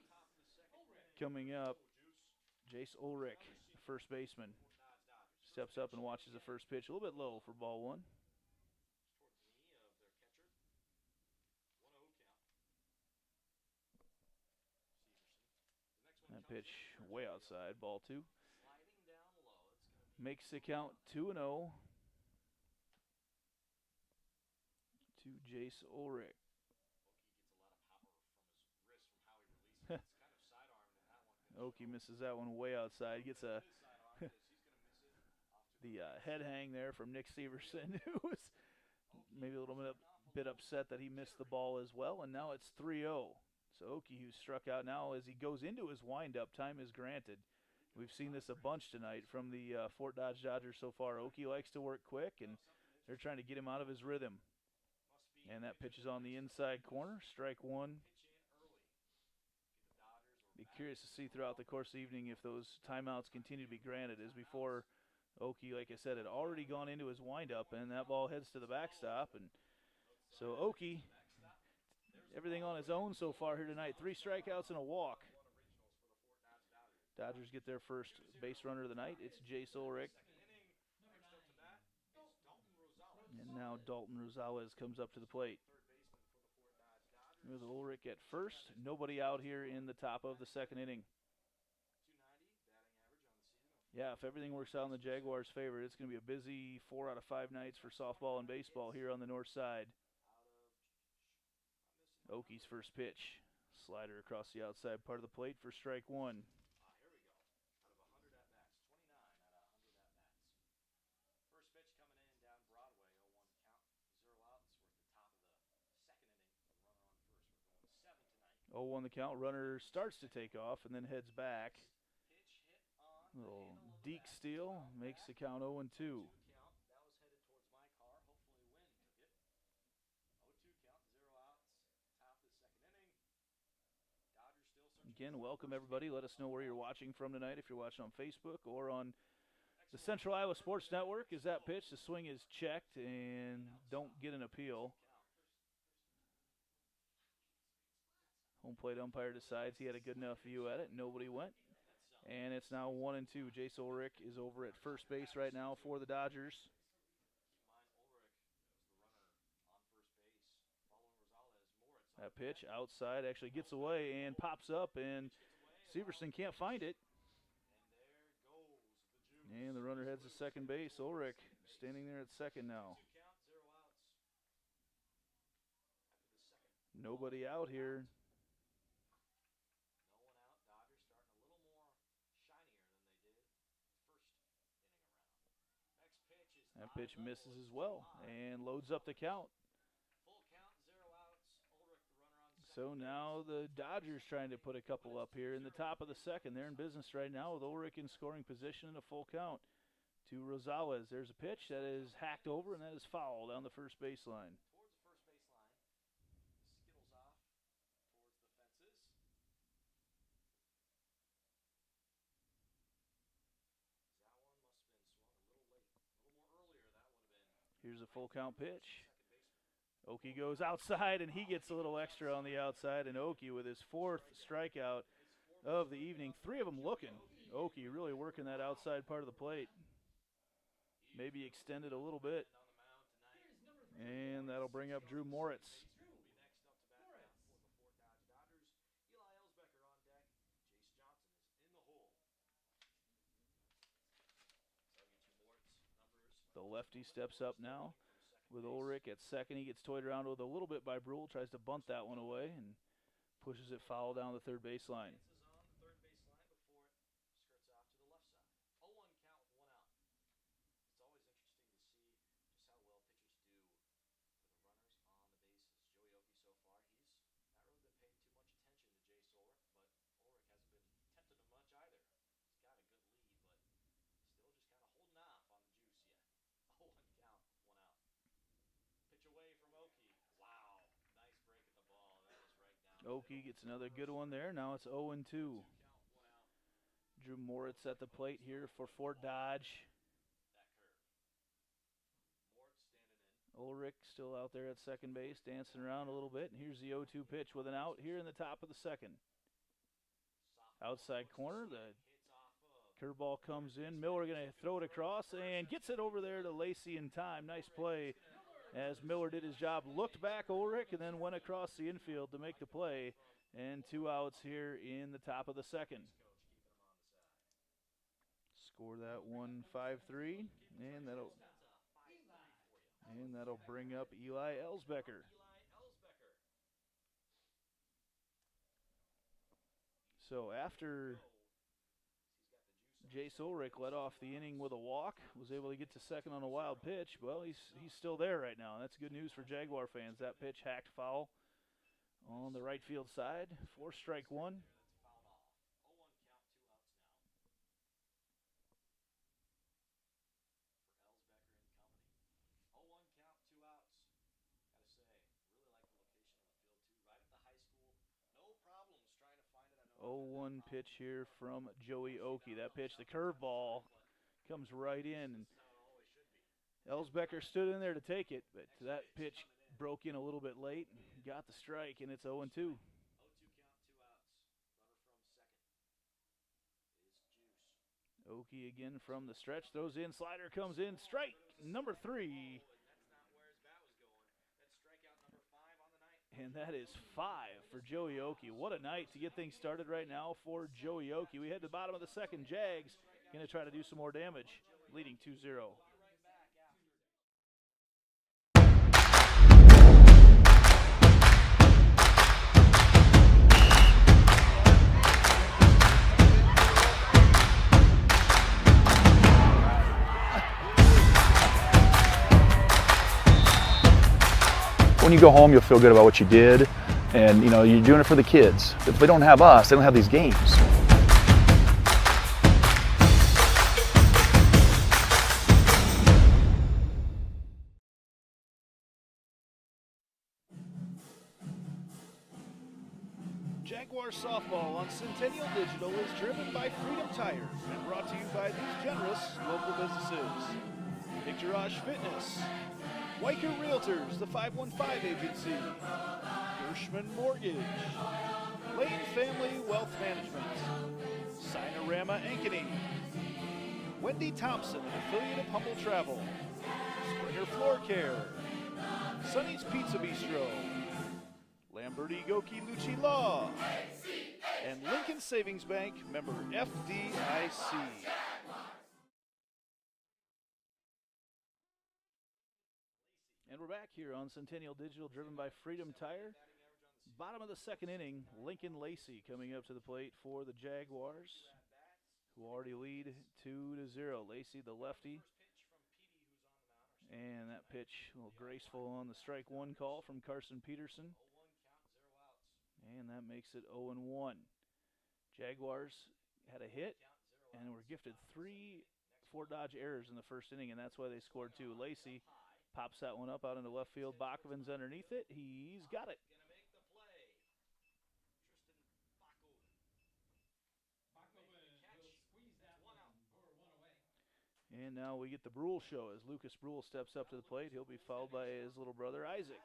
[SPEAKER 1] coming up. Jace Ulrich, the first baseman, steps up and watches the first pitch. A little bit low for ball 1.
[SPEAKER 4] Towards the knee of their catcher. 1-0 count. Severson. The next one
[SPEAKER 1] That pitch way outside, ball 2.
[SPEAKER 4] sliding down low. It's going to be
[SPEAKER 1] Makes the count 2-0 to Jace Ulrich.
[SPEAKER 4] Oakey gets a lot of power from his wrist from how he releases it. It's kind of sidearmed in that one.
[SPEAKER 1] Oakey misses that one way outside. Gets a
[SPEAKER 4] His sidearm is he's going to miss it off to
[SPEAKER 1] the head hang there from Nick Severson, who was maybe a little bit upset that he missed the ball as well. And now it's 3-0. So Oakey, who's struck out now as he goes into his windup, time is granted. We've seen this a bunch tonight from the Fort Dodge Dodgers so far. Oakey likes to work quick, and they're trying to get him out of his rhythm. And that pitch is on the inside corner, strike 1. Be curious to see throughout the course of the evening if those timeouts continue to be granted. As before, Oakey, like I said, had already gone into his windup, and that ball heads to the backstop. And so Oakey, everything on his own so far here tonight. 3 strikeouts and a walk. Dodgers get their first base runner of the night. It's Jace Ulrich. And now Dalton Rosales comes up to the plate. There's Ulrich at first. Nobody out here in the top of the second inning.
[SPEAKER 4] 290 batting average on the season.
[SPEAKER 1] Yeah, if everything works out in the Jaguars' favor, it's going to be a busy 4 out of 5 nights for softball and baseball here on the north side. Oakey's first pitch. Slider across the outside part of the plate for strike 1.
[SPEAKER 4] Here we go. Out of 100 at-bats, 29 out of 100 at-bats. First pitch coming in down Broadway, 0-1 count, 0 outs. We're at the top of the second inning. The runner on first. We're going 7 tonight.
[SPEAKER 1] 0-1 the count. Runner starts to take off and then heads back.
[SPEAKER 4] Pitch hit on the
[SPEAKER 1] Little
[SPEAKER 4] handle of the
[SPEAKER 1] Deke
[SPEAKER 4] bat.
[SPEAKER 1] steal makes the count 0-2.
[SPEAKER 4] 2 count. That was headed towards my car. Hopefully Wynn took it. 0-2 count, 0 outs. Top of the second inning. Dodgers still searching.
[SPEAKER 1] Again, welcome everybody. Let us know where you're watching from tonight, if you're watching on Facebook or on the Central Iowa Sports Network. Is that pitch? The swing is checked and don't get an appeal. Home plate umpire decides he had a good enough view at it. Nobody went. And it's now 1-2. Jace Ulrich is over at first base right now for the Dodgers.
[SPEAKER 4] Keep in mind, Ulrich was the runner on first base. Following Rosales, Moritz.
[SPEAKER 1] That pitch outside actually gets away and pops up, and Severson can't find it.
[SPEAKER 4] And there goes the juice.
[SPEAKER 1] And the runner heads to second base. Ulrich standing there at second now.
[SPEAKER 4] 2 count, 0 outs. After the second.
[SPEAKER 1] Nobody out here.
[SPEAKER 4] No one out. Dodgers starting a little more shinier than they did first inning around. Next pitch is
[SPEAKER 1] That
[SPEAKER 4] high
[SPEAKER 1] pitch
[SPEAKER 4] level,
[SPEAKER 1] misses as
[SPEAKER 4] it's
[SPEAKER 1] well
[SPEAKER 4] high.
[SPEAKER 1] and loads up the count.
[SPEAKER 4] Full count, 0 outs. Ulrich, the runner on second.
[SPEAKER 1] So now the Dodgers trying to put a couple up here in the top of the second. They're in business right now with Ulrich in scoring position and a full count to Rosales. There's a pitch that is hacked over, and that is foul down the first baseline.
[SPEAKER 4] Towards the first baseline. Skittles off towards the fences. That one must have been swung a little late. A little more earlier, that would have been.
[SPEAKER 1] Here's a full count pitch.
[SPEAKER 4] Second baseman.
[SPEAKER 1] Oakey goes outside, and he gets a little extra on the outside. And Oakey with his 4th strikeout of the evening. 3 of them looking. Oakey really working that outside part of the plate. Maybe extended a little bit.
[SPEAKER 4] On the mound tonight.
[SPEAKER 3] Here's number 3.
[SPEAKER 1] And that'll bring up Drew Moritz.
[SPEAKER 3] Drew
[SPEAKER 4] Will be next up to bat now for the Fort Dodge Dodgers. Eli Ellsbecker on deck. Jace Johnson is in the hole. So I'll get you Moritz numbers.
[SPEAKER 1] The lefty steps up now. with Ulrich at second. He gets toyed around with a little bit by Brule, tries to bunt that one away and pushes it foul down the third baseline.
[SPEAKER 4] Dances on the third baseline before it skirts off to the left side. 0-1 count with 1 out. It's always interesting to see just how well pitchers do with the runners on the bases. Joey Oakey so far, he's not really been paying too much attention to Jace Ulrich, but Ulrich hasn't been tempting him much either. He's got a good lead, but still just kind of holding off on the juice yet. 0-1 count with 1 out. Pitch away from Oakey. Wow, nice break at the ball. That was right down.
[SPEAKER 1] Oakey gets another good one there. Now it's 0-2.
[SPEAKER 4] Count, 1 out.
[SPEAKER 1] Drew Moritz at the plate here for Fort Dodge.
[SPEAKER 4] That curve. Mort standing in.
[SPEAKER 1] Ulrich still out there at second base, dancing around a little bit. And here's the 0-2 pitch with an out here in the top of the second. Outside corner, the curveball comes in. Miller going to throw it across and gets it over there to Lacey in time. Nice play as Miller did his job. Looked back Ulrich and then went across the infield to make the play. And 2 outs here in the top of the second. Score that one 5-3, and that'll bring up Eli Elsbecker. So after Jace Ulrich led off the inning with a walk, was able to get to second on a wild pitch, well, he's still there right now. That's good news for Jaguar fans. That pitch hacked foul on the right field side for strike one. One pitch here from Joey Oakey. That pitch, the curveball, comes right in. And Elsbecker stood in there to take it, but that pitch broke in a little bit late. Got the strike, and it's 0-2. 0-2 count, 2 outs. Runner from second is Juice. Oakey again from the stretch, throws in, slider comes in, strike number 3. And that is 5 for Joey Oakey. What a night to get things started right now for Joey Oakey. We head to the bottom of the second. Jags going to try to do some more damage, leading 2-0.
[SPEAKER 2] When you go home, you'll feel good about what you did, and you know you're doing it for the kids. If they don't have us, they don't have these games.
[SPEAKER 1] Jaguars softball on Centennial Digital is driven by Freedom Tire and brought to you by these generous local businesses: Picturage Fitness, Weicker Realtors, the 515 Agency, Gershman Mortgage, Lane Family Wealth Management, Sinorama Ankeny, Wendy Thompson, an affiliate of Humble Travel, Springer Floor Care, Sonny's Pizza Bistro, Lamberti Goki Lucci Law, and Lincoln Savings Bank, member FDIC. And we're back here on Centennial Digital, driven by Freedom Tire. Bottom of the second inning, Lincoln Lacey coming up to the plate for the Jaguars, who already lead 2-0. Lacey, the lefty. And that pitch, a little graceful on the strike one call from Carson Peterson. And that makes it 0-1. Jaguars had a hit and were gifted 3 Fort Dodge errors in the first inning, and that's why they scored 2. Lacey pops that one up out into left field. Bakoven's underneath it. He's got it. And now we get the Brule show as Lucas Brule steps up to the plate. He'll be followed by his little brother, Isaac.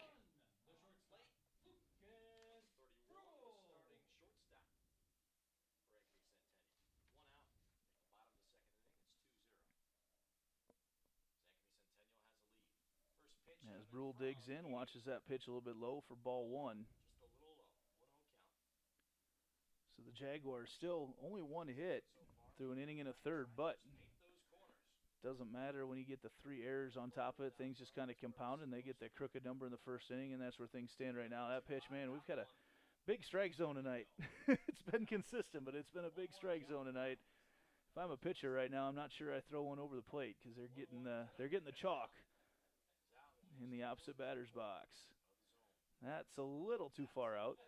[SPEAKER 1] As Brule digs in, watches that pitch a little bit low for ball 1. So the Jaguars still only 1 hit through an inning and a third, but doesn't matter when you get the 3 errors on top of it. Things just kind of compound, and they get that crooked number in the first inning, and that's where things stand right now. That pitch, man, we've got a big strike zone tonight. It's been consistent, but it's been a big strike zone tonight. If I'm a pitcher right now, I'm not sure I throw one over the plate because they're getting the chalk in the opposite batter's box. That's a little too far out.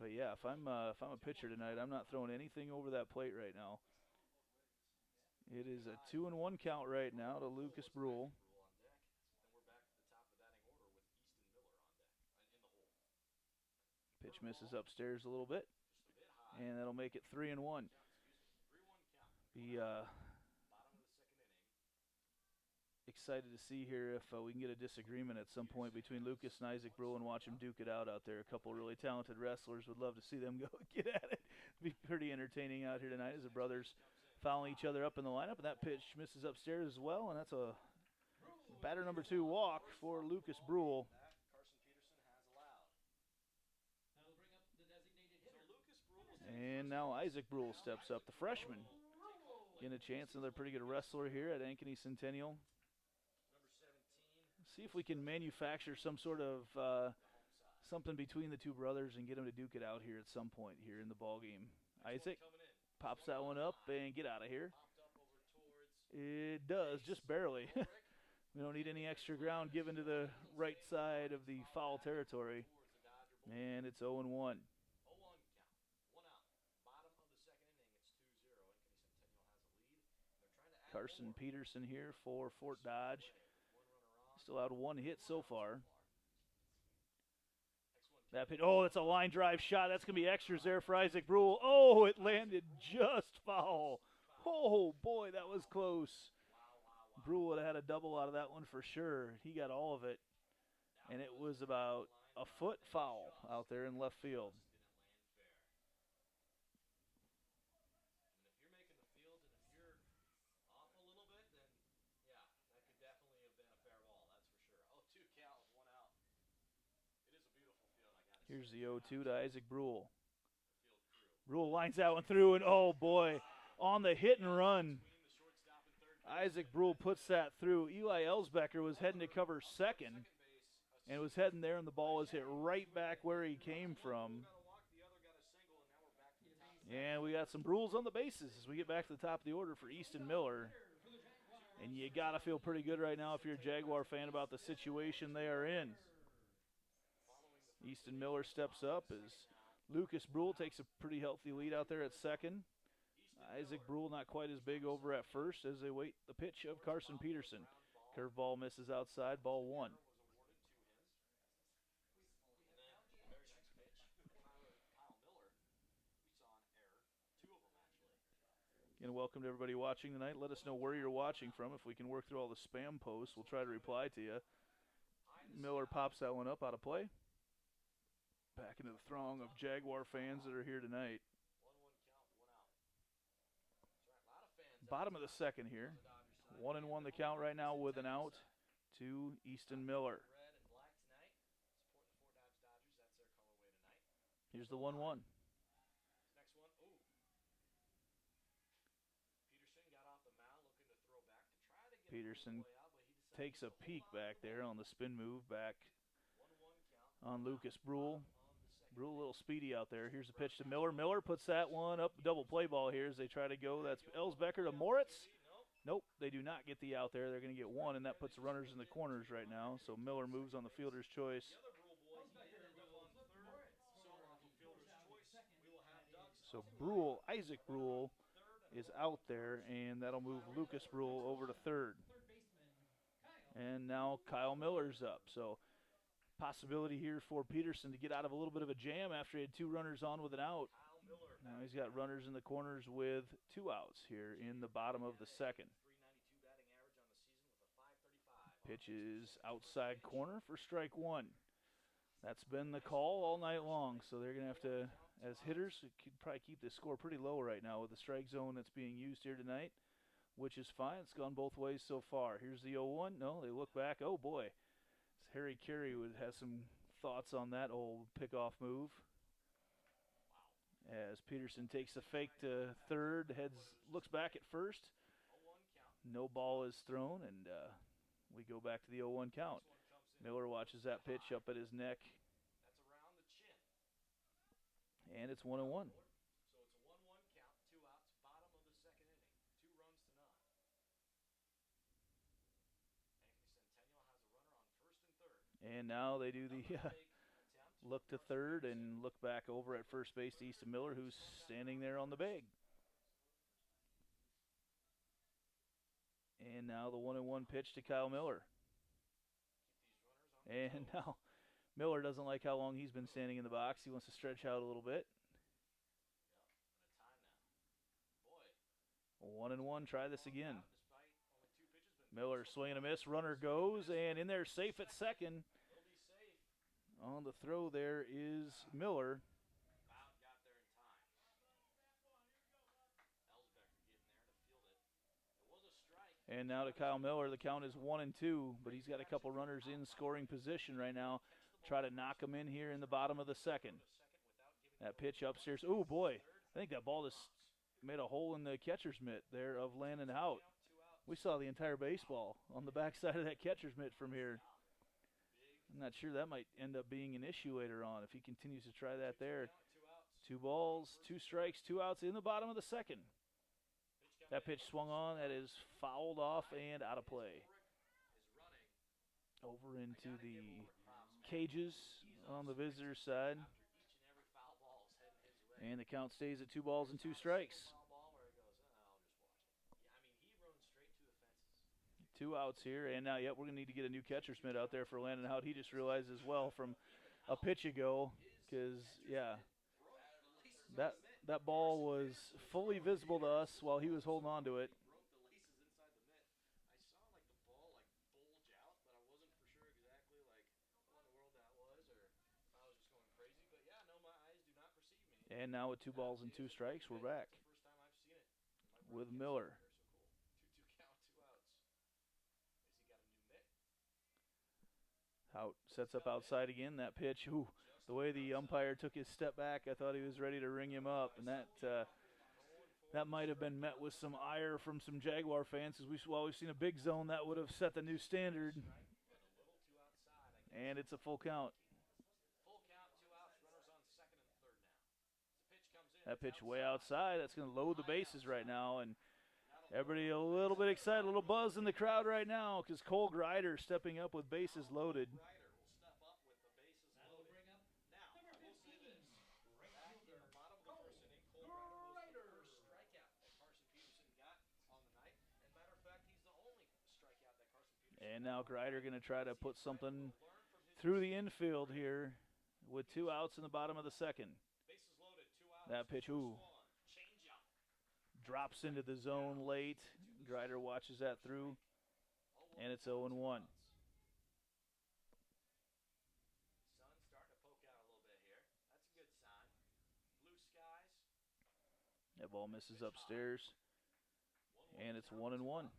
[SPEAKER 1] But yeah, if I'm a pitcher tonight, I'm not throwing anything over that plate right now. It is a 2-1 count right now to Lucas Brule. Pitch misses upstairs a little bit, and that'll make it 3-1. Be excited to see here if we can get a disagreement at some point between Lucas and Isaac Brule and watch them duke it out there. A couple really talented wrestlers. Would love to see them go get at it. Be pretty entertaining out here tonight as the brothers fouling each other up in the lineup. And that pitch misses upstairs as well, and that's a batter number 2 walk for Lucas Brule. And now Isaac Brule steps up, the freshman. Getting a chance, another pretty good wrestler here at Ankeny Centennial. See if we can manufacture some sort of something between the two brothers and get them to duke it out here at some point here in the ball game. Isaac pops that one up and get out of here. It does, just barely. We don't need any extra ground given to the right side of the foul territory. And it's 0-1. Carson Peterson here for Fort Dodge. Still out 1 hit so far. That pitch, oh, that's a line drive shot. That's going to be extras there for Isaac Brule. Oh, it landed just foul. Oh, boy, that was close. Brule would have had a double out of that one for sure. He got all of it. And it was about a foot foul out there in left field. Here's the 0-2 to Isaac Brule. Brule lines that one through, and oh boy, on the hit and run, Isaac Brule puts that through. Eli Elsbecker was heading to cover second, and was heading there, and the ball was hit right back where he came from. And we got some Brules on the bases as we get back to the top of the order for Easton Miller. And you got to feel pretty good right now if you're a Jaguar fan about the situation they are in. Easton Miller steps up as Lucas Brule takes a pretty healthy lead out there at second. Isaac Brule not quite as big over at first as they wait the pitch of Carson Peterson. Curveball misses outside, ball 1. And welcome to everybody watching tonight. Let us know where you're watching from. If we can work through all the spam posts, we'll try to reply to you. Miller pops that one up out of play. Back into the throng of Jaguar fans that are here tonight. Bottom of the second here. 1-1 the count right now with an out to Easton Miller. Here's the 1-1. Peterson takes a peek back there on the spin move back on Lucas Brule. Brule a little speedy out there. Here's the pitch to Miller. Miller puts that one up, double play ball here as they try to go. That's Elsbecker to Moritz. Nope, they do not get the out there. They're going to get one, and that puts the runners in the corners right now. So Miller moves on the fielder's choice. So Brule, Isaac Brule, is out there, and that'll move Lucas Brule over to third. And now Kyle Miller's up. So possibility here for Peterson to get out of a little bit of a jam after he had 2 runners on with an out. Now he's got runners in the corners with 2 outs here in the bottom of the second. Pitch is outside corner for strike 1. That's been the call all night long, so they're going to have to, as hitters, could probably keep the score pretty low right now with the strike zone that's being used here tonight, which is fine. It's gone both ways so far. Here's the 0-1. No, they look back. Oh, boy. Harry Carey would have some thoughts on that old pickoff move. As as Peterson takes a fake to third, looks back at first.
[SPEAKER 4] 0-1 count.
[SPEAKER 1] No ball is thrown, and we go back to the 0-1 count. Miller watches that pitch up at his neck,
[SPEAKER 4] That's around the chin.
[SPEAKER 1] and it's 1-1.
[SPEAKER 4] So it's a 1-1 count, 2 outs, bottom of the second inning. 2 runs to none. Ankeny Centennial has a runner on first and third.
[SPEAKER 1] And now they do the
[SPEAKER 4] Big attempt.
[SPEAKER 1] look to third and look back over at first base to Easton Miller, who's standing there on the bag. And now the 1-1 pitch to Kyle Miller. And now Miller doesn't like how long he's been standing in the box. He wants to stretch out a little bit.
[SPEAKER 4] Yep, and a time now. Boy.
[SPEAKER 1] 1-1, try this again.
[SPEAKER 4] Despite only 2 pitches, but
[SPEAKER 1] Miller swing and a miss. Runner goes, and in there safe at second.
[SPEAKER 4] he'll be safe.
[SPEAKER 1] On the throw there is Miller.
[SPEAKER 4] About got there in time. Ellsbecker getting there to field it. It was a strike.
[SPEAKER 1] And now to Kyle Miller. The count is 1-2, but he's got a couple runners in scoring position right now. Try to knock him in here in the bottom of the second. That pitch upstairs. Oh, boy. I think that ball just made a hole in the catcher's mitt there of Landon Hout. We saw the entire baseball on the backside of that catcher's mitt from here. I'm not sure that might end up being an issue later on if he continues to try that there. 2 balls, 2 strikes, 2 outs in the bottom of the second. That pitch swung on. That is fouled off and out of play. Over into the cages on the visitor's side. And the count stays at 2 balls and 2 strikes. 2 outs here, and now, we're going to need to get a new catcher's mitt out there for Landon Hout. He just realized as well from a pitch ago, because, that ball was fully visible to us while he was holding on to it. And now with 2 balls and 2 strikes, we're back with Miller. Hout sets up outside again. That pitch, the way the umpire took his step back, I thought he was ready to ring him up. And that might have been met with some ire from some Jaguar fans, because while we've seen a big zone, that would have set the new standard. And it's a full count. That pitch way outside. That's going to load the bases right now. And everybody a little bit excited, a little buzz in the crowd right now, because Cole Grider stepping up with bases loaded. And now Grider going to try to put something through the infield here with 2 outs in the bottom of the second. That pitch, drops into the zone late. Grider watches that through, and it's 0-1.
[SPEAKER 4] Sun's starting to poke out a little bit here. That's a good sign. Blue skies.
[SPEAKER 1] That ball misses upstairs, and it's 1-1.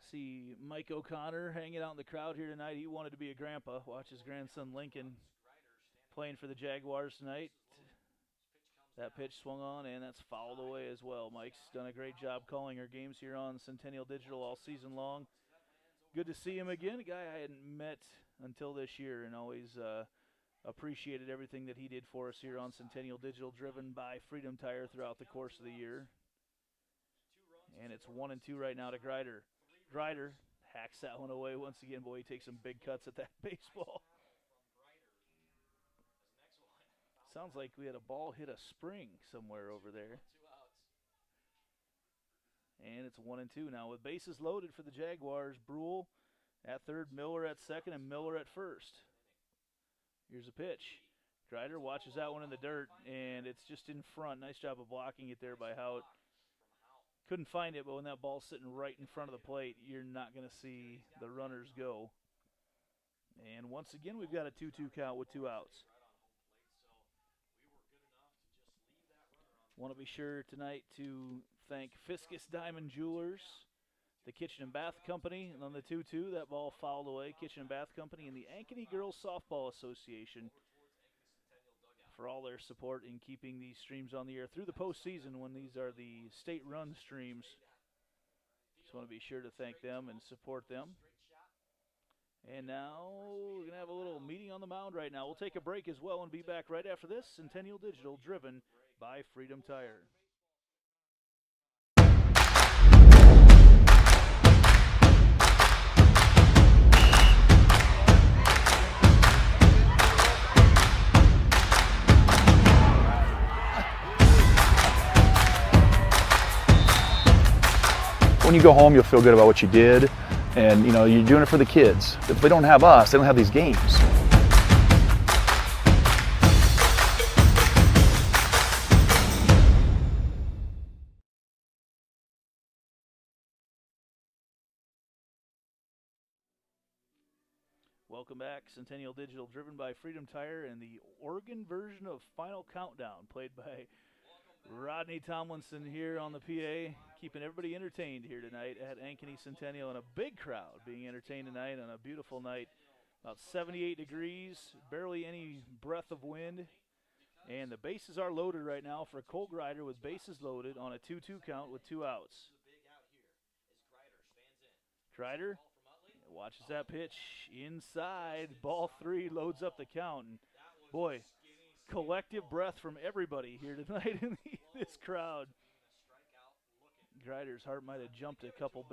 [SPEAKER 1] See Mike O'Connor hanging out in the crowd here tonight. He wanted to be a grandpa. Watch his grandson Lincoln playing for the Jaguars tonight. That pitch swung on, and that's fouled away as well. Mike's done a great job calling our games here on Centennial Digital all season long. Good to see him again, a guy I hadn't met until this year, and always appreciated everything that he did for us here on Centennial Digital, driven by Freedom Tire throughout the course of the year. And it's 1-2 right now to Grider. Grider hacks that one away once again. Boy, he takes some big cuts at that baseball. Sounds like we had a ball hit a spring somewhere over there. And it's 1-2 now with bases loaded for the Jaguars. Brule at third, Miller at second, and Miller at first. Here's a pitch. Grider watches that one in the dirt, and it's just in front. Nice job of blocking it there by Hout. Couldn't find it, but when that ball's sitting right in front of the plate, you're not going to see the runners go. And once again, we've got a 2-2 count with 2 outs. Want to be sure tonight to thank Fiscus Diamond Jewelers, the Kitchen and Bath Company, and on the 2-2, that ball fouled away. Kitchen and Bath Company and the Ankeny Girls Softball Association for all their support in keeping these streams on the air through the postseason when these are the state-run streams. Just want to be sure to thank them and support them. And now we're going to have a little meeting on the mound right now. We'll take a break as well and be back right after this. Centennial Digital, driven by Freedom Tire.
[SPEAKER 2] When you go home, you'll feel good about what you did, and you're doing it for the kids. If they don't have us, they don't have these games.
[SPEAKER 1] Welcome back, Centennial Digital, driven by Freedom Tire, and the Oregon version of Final Countdown, played by Rodney Tomlinson here on the PA, keeping everybody entertained here tonight at Ankeny Centennial, and a big crowd being entertained tonight on a beautiful night. About 78 degrees, barely any breath of wind, and the bases are loaded right now for Cole Grider with bases loaded on a 2-2 count with 2 outs. Grider watches that pitch inside, ball 3, loads up the count, and boy, collective breath from everybody here tonight in this crowd. Grider's heart might have jumped a couple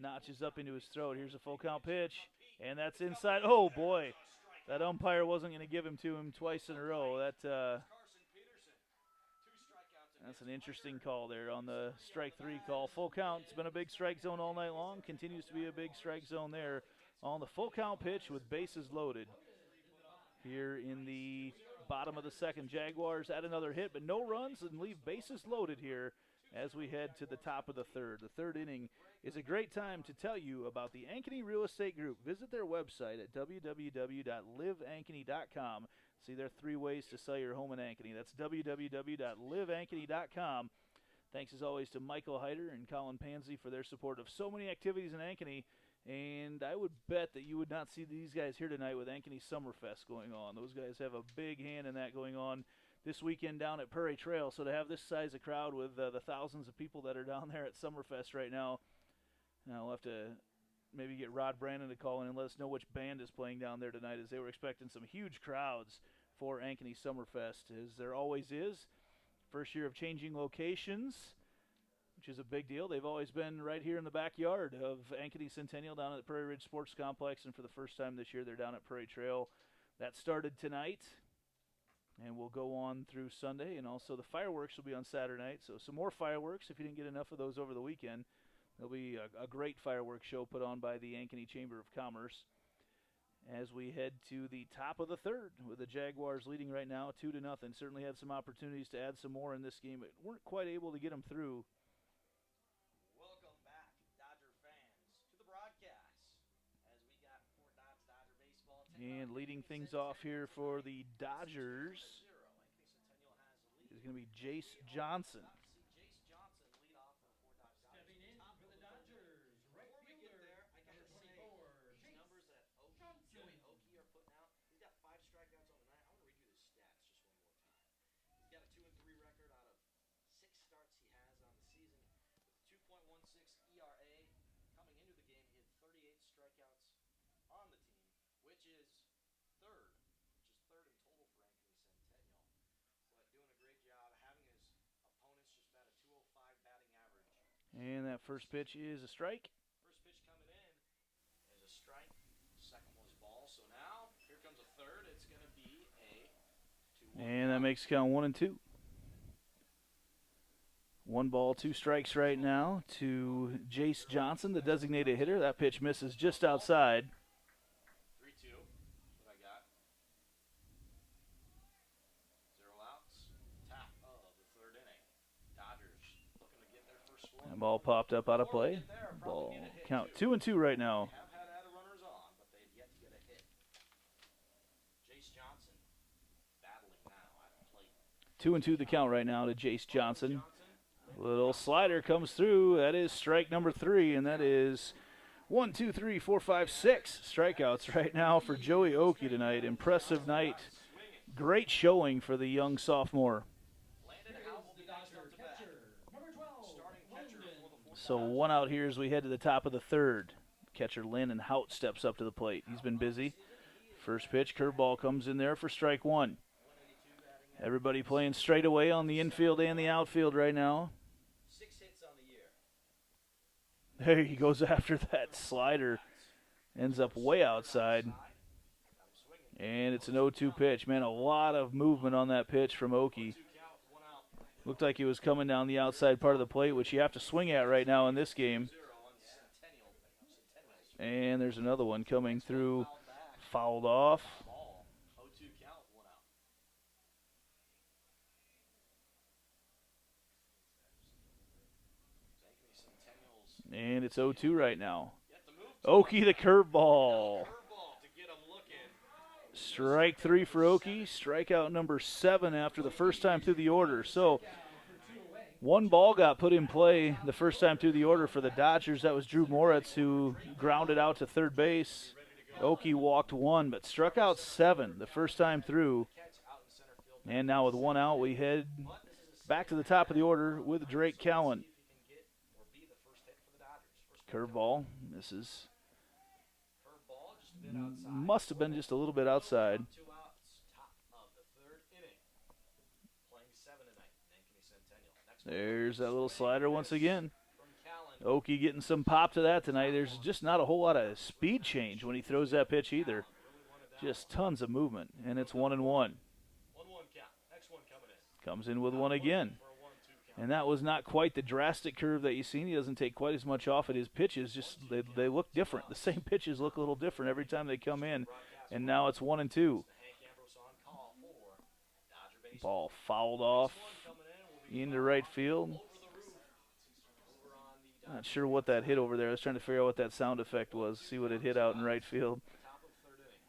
[SPEAKER 1] notches up into his throat. Here's a full count pitch, and that's inside. Oh boy, that umpire wasn't going to give him to him twice in a row. That's an interesting call there on the strike 3 call. Full count. It's been a big strike zone all night long. Continues to be a big strike zone there on the full count pitch with bases loaded. Here in the bottom of the second, Jaguars add another hit, but no runs and leave bases loaded here as we head to the top of the third. The third inning is a great time to tell you about the Ankeny Real Estate Group. Visit their website at www.liveankeny.com. See their 3 ways to sell your home in Ankeny. That's www.liveankeny.com. Thanks as always to Michael Heider and Colin Pansy for their support of so many activities in Ankeny. And I would bet that you would not see these guys here tonight with Ankeny Summerfest going on. Those guys have a big hand in that going on this weekend down at Prairie Trail. So to have this size of crowd with the thousands of people that are down there at Summerfest right now, we'll have to maybe get Rod Brandon to call in and let us know which band is playing down there tonight, as they were expecting some huge crowds for Ankeny Summerfest, as there always is. First year of changing locations, which is a big deal. They've always been right here in the backyard of Ankeny Centennial down at the Prairie Ridge Sports Complex, and for the first time this year they're down at Prairie Trail. That started tonight and will go on through Sunday, and also the fireworks will be on Saturday night. So some more fireworks if you didn't get enough of those over the weekend. There'll be a great fireworks show put on by the Ankeny Chamber of Commerce as we head to the top of the third, with the Jaguars leading right now 2-0. Certainly had some opportunities to add some more in this game, but weren't quite able to get them through.
[SPEAKER 4] Welcome back, Dodger fans, to the broadcast as we got Fort Dodge Dodger baseball.
[SPEAKER 1] And leading things off here for the Dodgers is going to be Jace Johnson.
[SPEAKER 3] Stepping in for the Dodgers, right fielder, number 24,
[SPEAKER 4] Numbers that Joey Oakey are putting out. He's got 5 strikeouts on the night. I want to read you the stats just one more time. He's got a 2-3 record out of 6 starts he has on the season with 2.16 ERA. Coming into the game, he had 38 strikeouts on the team, which is third in total for Ankeny Centennial. But doing a great job, having his opponents just bat a 205 batting average.
[SPEAKER 1] And that first pitch is a strike.
[SPEAKER 4] First pitch coming in is a strike. Second was ball. So now here comes a third. It's going to be a 2-1.
[SPEAKER 1] And that makes count 1 and 2. 1 ball, 2 strikes right now to Jace Johnson, the designated hitter. That pitch misses just outside.
[SPEAKER 4] 3-2. That's what I got. 0 outs. Top of the third inning. Dodgers looking to get their first one.
[SPEAKER 1] That ball popped up out of play. Ball count 2 and 2 right now.
[SPEAKER 4] Have had runners on, but they've yet to get a hit. Jace Johnson battling now at the plate.
[SPEAKER 1] 2 and 2 the count right now to Jace Johnson. Little slider comes through. That is strike number 3, and that is 1, 2, 3, 4, 5, 6 strikeouts right now for Joey Oakey tonight. Impressive night Great showing for the young sophomore. So 1 out here as we head to the top of the third. Catcher Landon Hout steps up to the plate. He's been busy. First pitch, curveball comes in there for strike one. Everybody playing straight away on the infield and the outfield right now.
[SPEAKER 4] 6 hits on the year.
[SPEAKER 1] There he goes after that slider. Ends up way outside. And it's an 0-2 pitch. Man, a lot of movement on that pitch from Oakey. Looked like he was coming down the outside part of the plate, which you have to swing at right now in this game. And there's another one coming through, fouled off. And it's 0-2 right now. Oakey the curveball. Strike three for Oakey. Strikeout number 7 after the first time through the order. So 1 ball got put in play the first time through the order for the Dodgers. That was Drew Moritz, who grounded out to third base. Oakey walked 1, but struck out 7 the first time through. And now with 1 out, we head back to the top of the order with Drake Cowan. Curveball misses. Must have been just a little bit outside. There's that little slider once again. Oakey getting some pop to that tonight. There's just not a whole lot of speed change when he throws that pitch either. Just tons of movement, and it's 1-1. Comes in with 1 again. And that was not quite the drastic curve that you've seen. He doesn't take quite as much off at his pitches. Just they look different. The same pitches look a little different every time they come in. And now it's 1-2. Ball fouled off into right field. Not sure what that hit over there. I was trying to figure out what that sound effect was, see what it hit out in right field.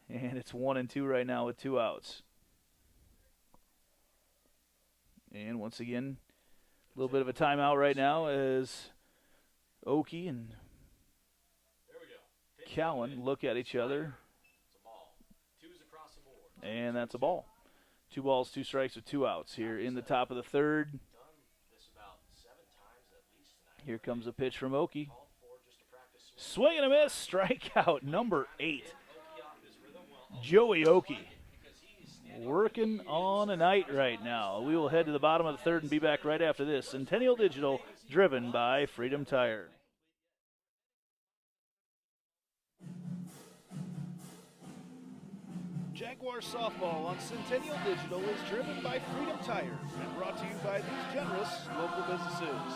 [SPEAKER 1] And it's 1-2 right now with 2 outs. And once again, a little bit of a timeout right now as Oakey and Cowan look at each other. And that's a ball. 2 balls, 2 strikes with 2 outs here in the top of the third. Here comes a pitch from Oakey. Swing and a miss, strikeout number 8. Joey Oakey. Working on a night right now. We will head to the bottom of the third and be back right after this. Centennial Digital, driven by Freedom Tire. Jaguars softball on Centennial Digital is driven by Freedom Tire and brought to you by these generous local businesses.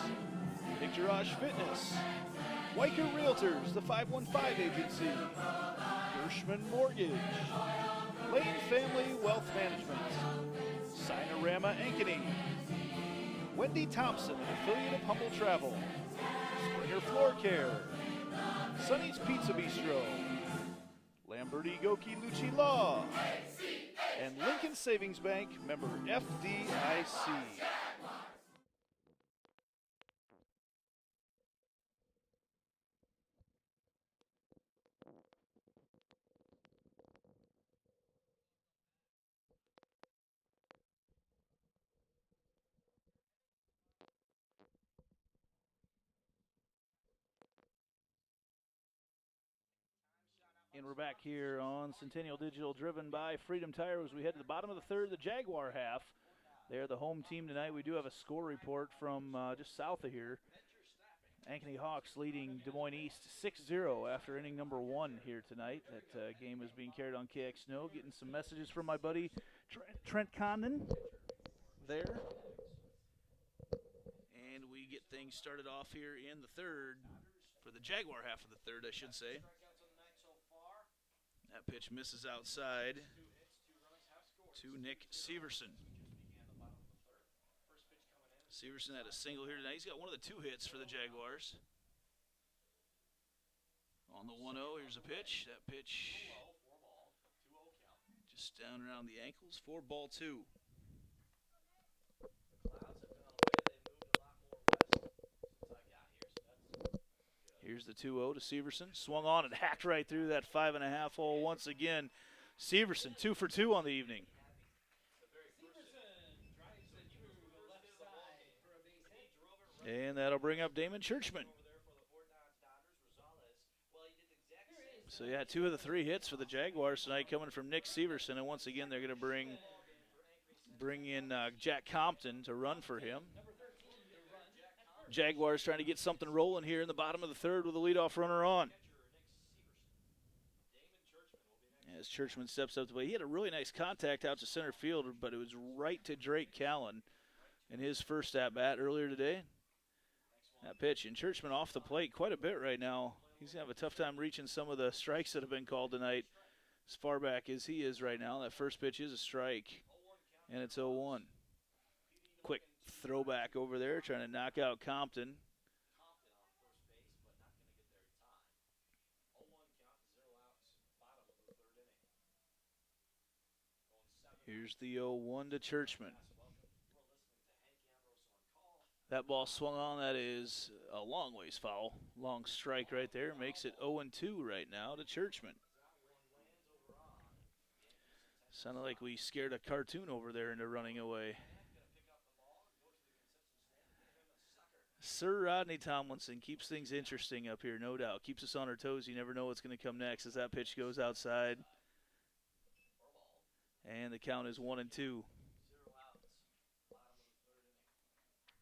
[SPEAKER 1] Picturage Fitness, Weicker Realtors, the 515 Agency, Gershman Mortgage, Lane Family Wealth Management, Sinorama Ankeny, Wendy Thompson, an affiliate of Humble Travel, Springer Floor Care, Sonny's Pizza Bistro, Lamberti Goki Lucci Law, and Lincoln Savings Bank, member FDIC. And we're back here on Centennial Digital, driven by Freedom Tire as we head to the bottom of the third, the Jaguar half. They're the home team tonight. We do have a score report from just south of here. Ankeny Hawks leading Des Moines East 6-0 after inning number 1 here tonight. That game is being carried on KX Snow. Getting some messages from my buddy Trent Condon there. And we get things started off here in the third, for the Jaguar half of the third, I should say. That pitch misses outside to Nick Severson. Severson had a single here tonight. He's got one of the 2 hits for the Jaguars. On the 1-0, here's a pitch. That pitch just down around the ankles. 4-2. Here's the 2-0 to Severson. Swung on and hacked right through that 5.5 hole once again. Severson 2 for 2 on the evening. And that'll bring up Damon Churchman. So, yeah, 2 of the 3 hits for the Jaguars tonight coming from Nick Severson. And once again, they're going to bring in Jack Compton to run for him. Jaguars trying to get something rolling here in the bottom of the 3rd with a leadoff runner on. As Churchman steps up to play, he had a really nice contact out to center field, but it was right to Drake Callen in his first at-bat earlier today. That pitch, and Churchman off the plate quite a bit right now. He's going to have a tough time reaching some of the strikes that have been called tonight as far back as he is right now. That first pitch is a strike, and it's 0-1. Quick throwback over there, trying to knock out Compton. Here's the 0-1 to Churchman. That ball swung on. That is a long ways foul. Long strike right there. Makes it 0-2 right now to Churchman. Sounded like we scared a cartoon over there into running away. Sir Rodney Tomlinson keeps things interesting up here, no doubt. Keeps us on our toes. You never know what's going to come next as that pitch goes outside. And the count is 1-2.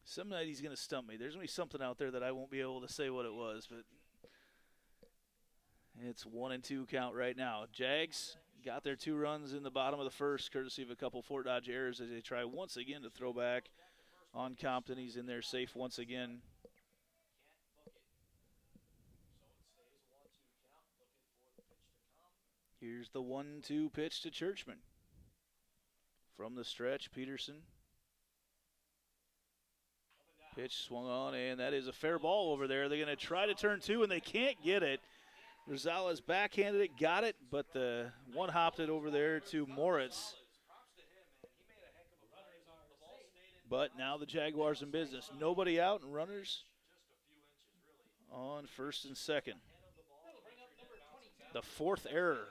[SPEAKER 1] Some night he's going to stump me. There's going to be something out there that I won't be able to say what it was, but it's 1-2 count right now. Jags got their 2 runs in the bottom of the 1st, courtesy of a couple Fort Dodge errors as they try once again to throw back on Compton. He's in there safe once again. Here's the 1-2 pitch to Churchman. From the stretch, Peterson. Pitch swung on, and that is a fair ball over there. They're going to try to turn 2, and they can't get it. Rosales backhanded it, got it, but the one hopped it over there to Moritz. But now the Jaguars in business. Nobody out and runners on 1st and 2nd. The 4th error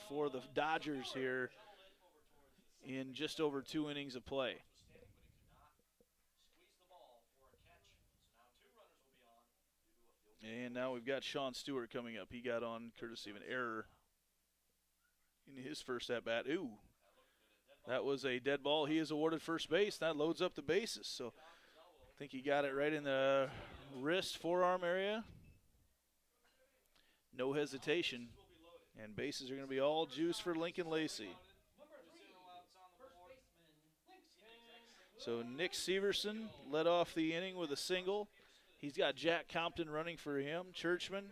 [SPEAKER 1] for the Dodgers here in just over 2 innings of play. And now we've got Sean Stewart coming up. He got on courtesy of an error in his first at-bat. Ooh, that was a dead ball. He is awarded first base. That loads up the bases. So I think he got it right in the wrist, forearm area. No hesitation. And bases are going to be all juice for Lincoln Lacey. So Nick Severson led off the inning with a single. He's got Jack Compton running for him. Churchman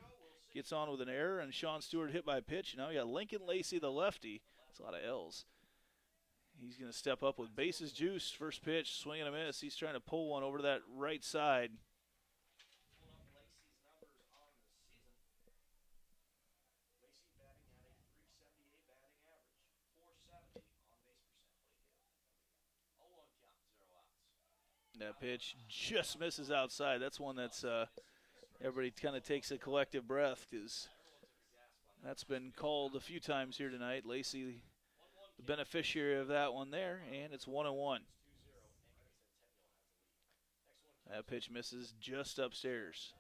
[SPEAKER 1] gets on with an error, and Sean Stewart hit by a pitch. Now we got Lincoln Lacey, the lefty. That's a lot of L's. He's going to step up with bases juiced. First pitch, swing and a miss. He's trying to pull one over to that right side. That pitch just misses outside. That's one that's everybody kind of takes a collective breath because that's been called a few times here tonight. Lacey, the beneficiary of that one there, and it's 1-1. That pitch misses just upstairs.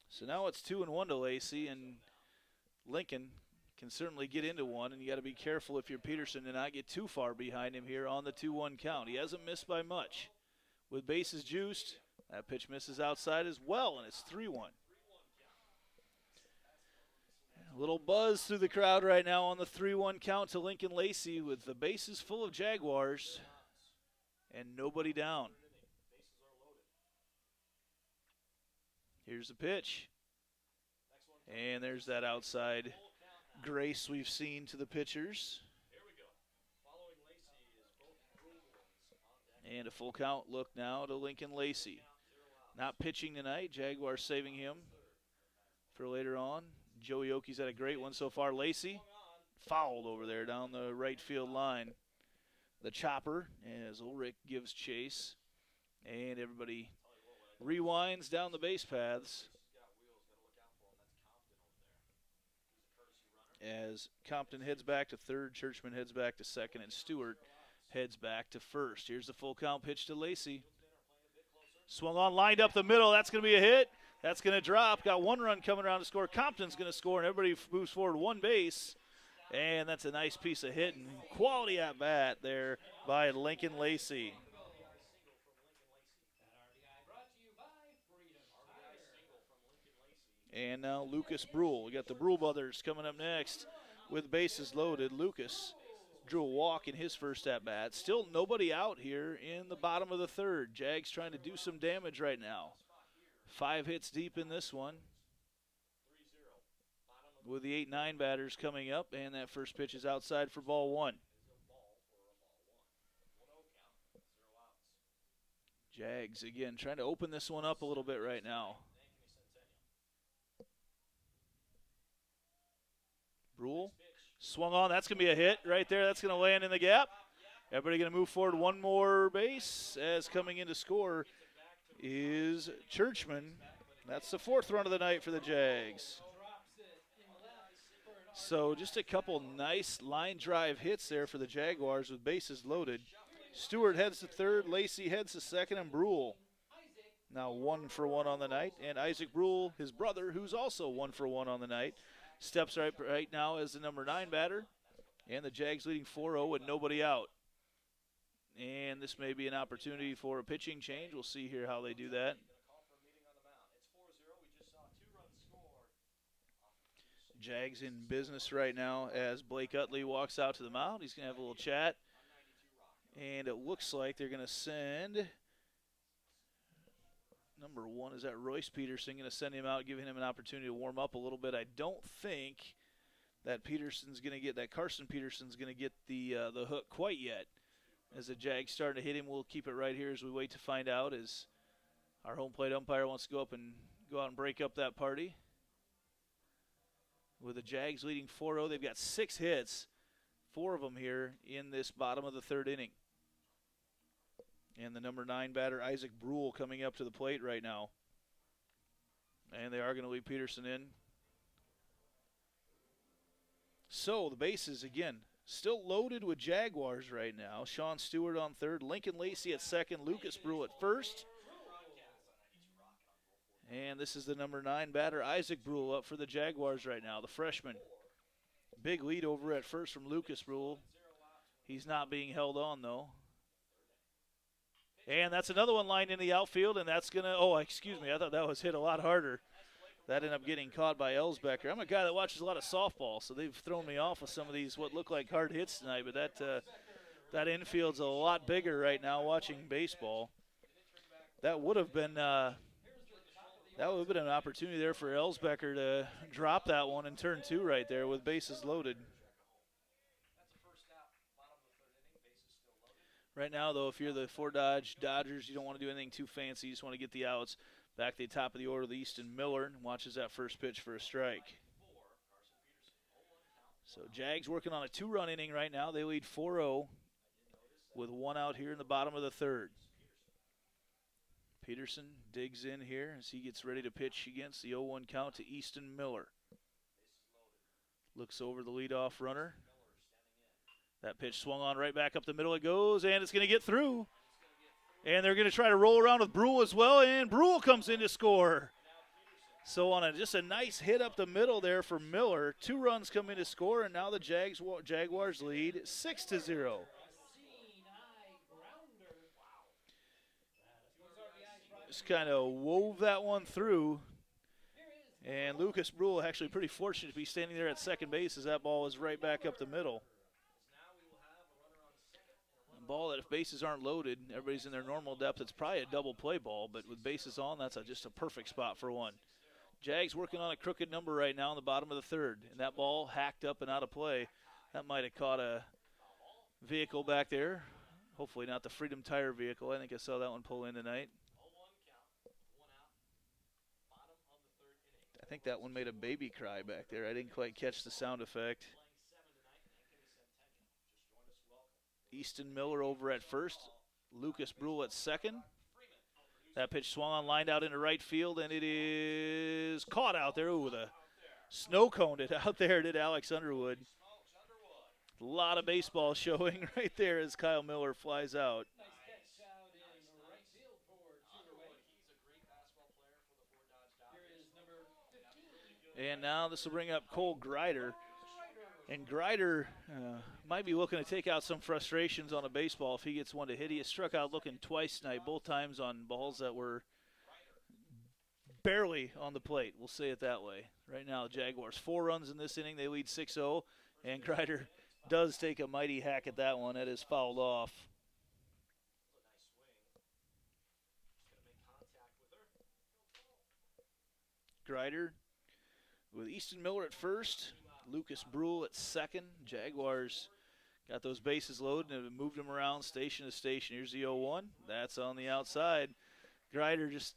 [SPEAKER 1] So now it's 2-1 to Lacey, and Lincoln can certainly get into one, and you got to be careful if you're Peterson to not get too far behind him here on the 2-1 count. He hasn't missed by much. With bases juiced, that pitch misses outside as well, and it's 3-1. A little buzz through the crowd right now on the 3-1 count to Lincoln Lacey with the bases full of Jaguars and nobody down. Here's the pitch. And there's that outside grace we've seen to the pitchers. And a full count look now to Lincoln Lacey. Not pitching tonight. Jaguars saving him for later on. Joey Oakey's had a great one so far. Lacey fouled over there down the right field line. The chopper as Ulrich gives chase. And everybody rewinds down the base paths as Compton heads back to 3rd, Churchman heads back to 2nd, and Stewart heads back to first. Here's the full count pitch to Lacey. Swung on, lined up the middle. That's going to be a hit. That's going to drop. Got one run coming around to score. Compton's going to score, and everybody moves forward one base. And that's a nice piece of hitting. Quality at bat there by Lincoln Lacey. And now Lucas Brule. We got the Brule brothers coming up next with bases loaded. Lucas drew a walk in his first at bat. Still nobody out here in the bottom of the third. Jags trying to do some damage right now. 5 hits deep in this one, with the 8-9 batters coming up, and that first pitch is outside for ball 1. Jags again trying to open this one up a little bit right now. Brule swung on. That's going to be a hit right there. That's going to land in the gap. Everybody going to move forward one more base, as coming in to score is Churchman. That's the 4th run of the night for the Jags. So just a couple nice line drive hits there for the Jaguars with bases loaded. Stewart heads to third, Lacey heads to second, and Brule now 1 for 1 on the night. And Isaac Brule, his brother, who's also 1 for 1 on the night, steps right now as the number 9 batter. And the Jags leading 4-0 with nobody out. And this may be an opportunity for a pitching change. We'll see here how they do that. Jags in business right now as Blake Utley walks out to the mound. He's going to have a little chat. And it looks like they're going to send number 1. Is that Royce Peterson? Going to send him out, giving him an opportunity to warm up a little bit. I don't think that Carson Peterson's going to get the hook quite yet. As the Jags starting to hit him, we'll keep it right here as we wait to find out, as our home plate umpire wants to go out and break up that party. With the Jags leading 4-0, they've got 6 hits, 4 of them here in this bottom of the 3rd inning. And the number 9 batter, Isaac Brule, coming up to the plate right now. And they are going to leave Peterson in. So the bases, again, still loaded with Jaguars right now. Sean Stewart on third, Lincoln Lacey at second, Lucas Brule at first. And this is the number 9 batter, Isaac Brule, up for the Jaguars right now, the freshman. Big lead over at first from Lucas Brule. He's not being held on, though. And that's another one lined in the outfield, and that's going to, I thought that was hit a lot harder. That ended up getting caught by Elsbecker. I'm a guy that watches a lot of softball, so they've thrown me off with some of these what look like hard hits tonight, but that infield's a lot bigger right now watching baseball. That would have been an opportunity there for Elsbecker to drop that one in turn 2 right there with bases loaded. Right now, though, if you're the Fort Dodge Dodgers, you don't want to do anything too fancy. You just want to get the outs. Back to the top of the order, the Easton Miller watches that first pitch for a strike. So Jags working on a 2-run inning right now. They lead 4-0 with 1 out here in the bottom of the 3rd. Peterson digs in here as he gets ready to pitch against the 0-1 count to Easton Miller. Looks over the leadoff runner. That pitch swung on right back up the middle. It goes, and it's going to get through. And they're going to try to roll around with Brule as well, and Brule comes in to score. So on just a nice hit up the middle there for Miller, 2 runs come in to score, and now the Jaguars lead 6-0. Just kind of wove that one through. And Lucas Brule actually pretty fortunate to be standing there at second base as that ball is right back up the middle. A ball that if bases aren't loaded, everybody's in their normal depth, it's probably a double play ball, but with bases on, that's just a perfect spot for one. Jags working on a crooked number right now in the bottom of the 3rd, and that ball hacked up and out of play. That might have caught a vehicle back there. Hopefully not the Freedom Tire vehicle. I think I saw that one pull in tonight. I think that one made a baby cry back there. I didn't quite catch the sound effect. Easton Miller over at first. Lucas Brule at second. That pitch swung on, lined out into right field, and it is caught out there. Ooh, the snow coned it out there, did Alex Underwood. A lot of baseball showing right there as Kyle Miller flies out.
[SPEAKER 3] Nice catch out in right field for two away.
[SPEAKER 4] He's a great basketball player for the Fort Dodge
[SPEAKER 3] Here
[SPEAKER 4] Dodgers.
[SPEAKER 3] is number 15.
[SPEAKER 1] And now this will bring up Cole Grider. And Grider might be looking to take out some frustrations on a baseball if he gets one to hit. He has struck out looking twice tonight, both times on balls that were barely on the plate. We'll say it that way. Right now, the Jaguars, 4 runs in this inning. They lead 6-0, and Grider does take a mighty hack at that one. That is fouled off. Grider with Easton Miller at first, Lucas Brule at second. Jaguars got those bases loaded and moved them around station to station. Here's the 0-1. That's on the outside. Grider just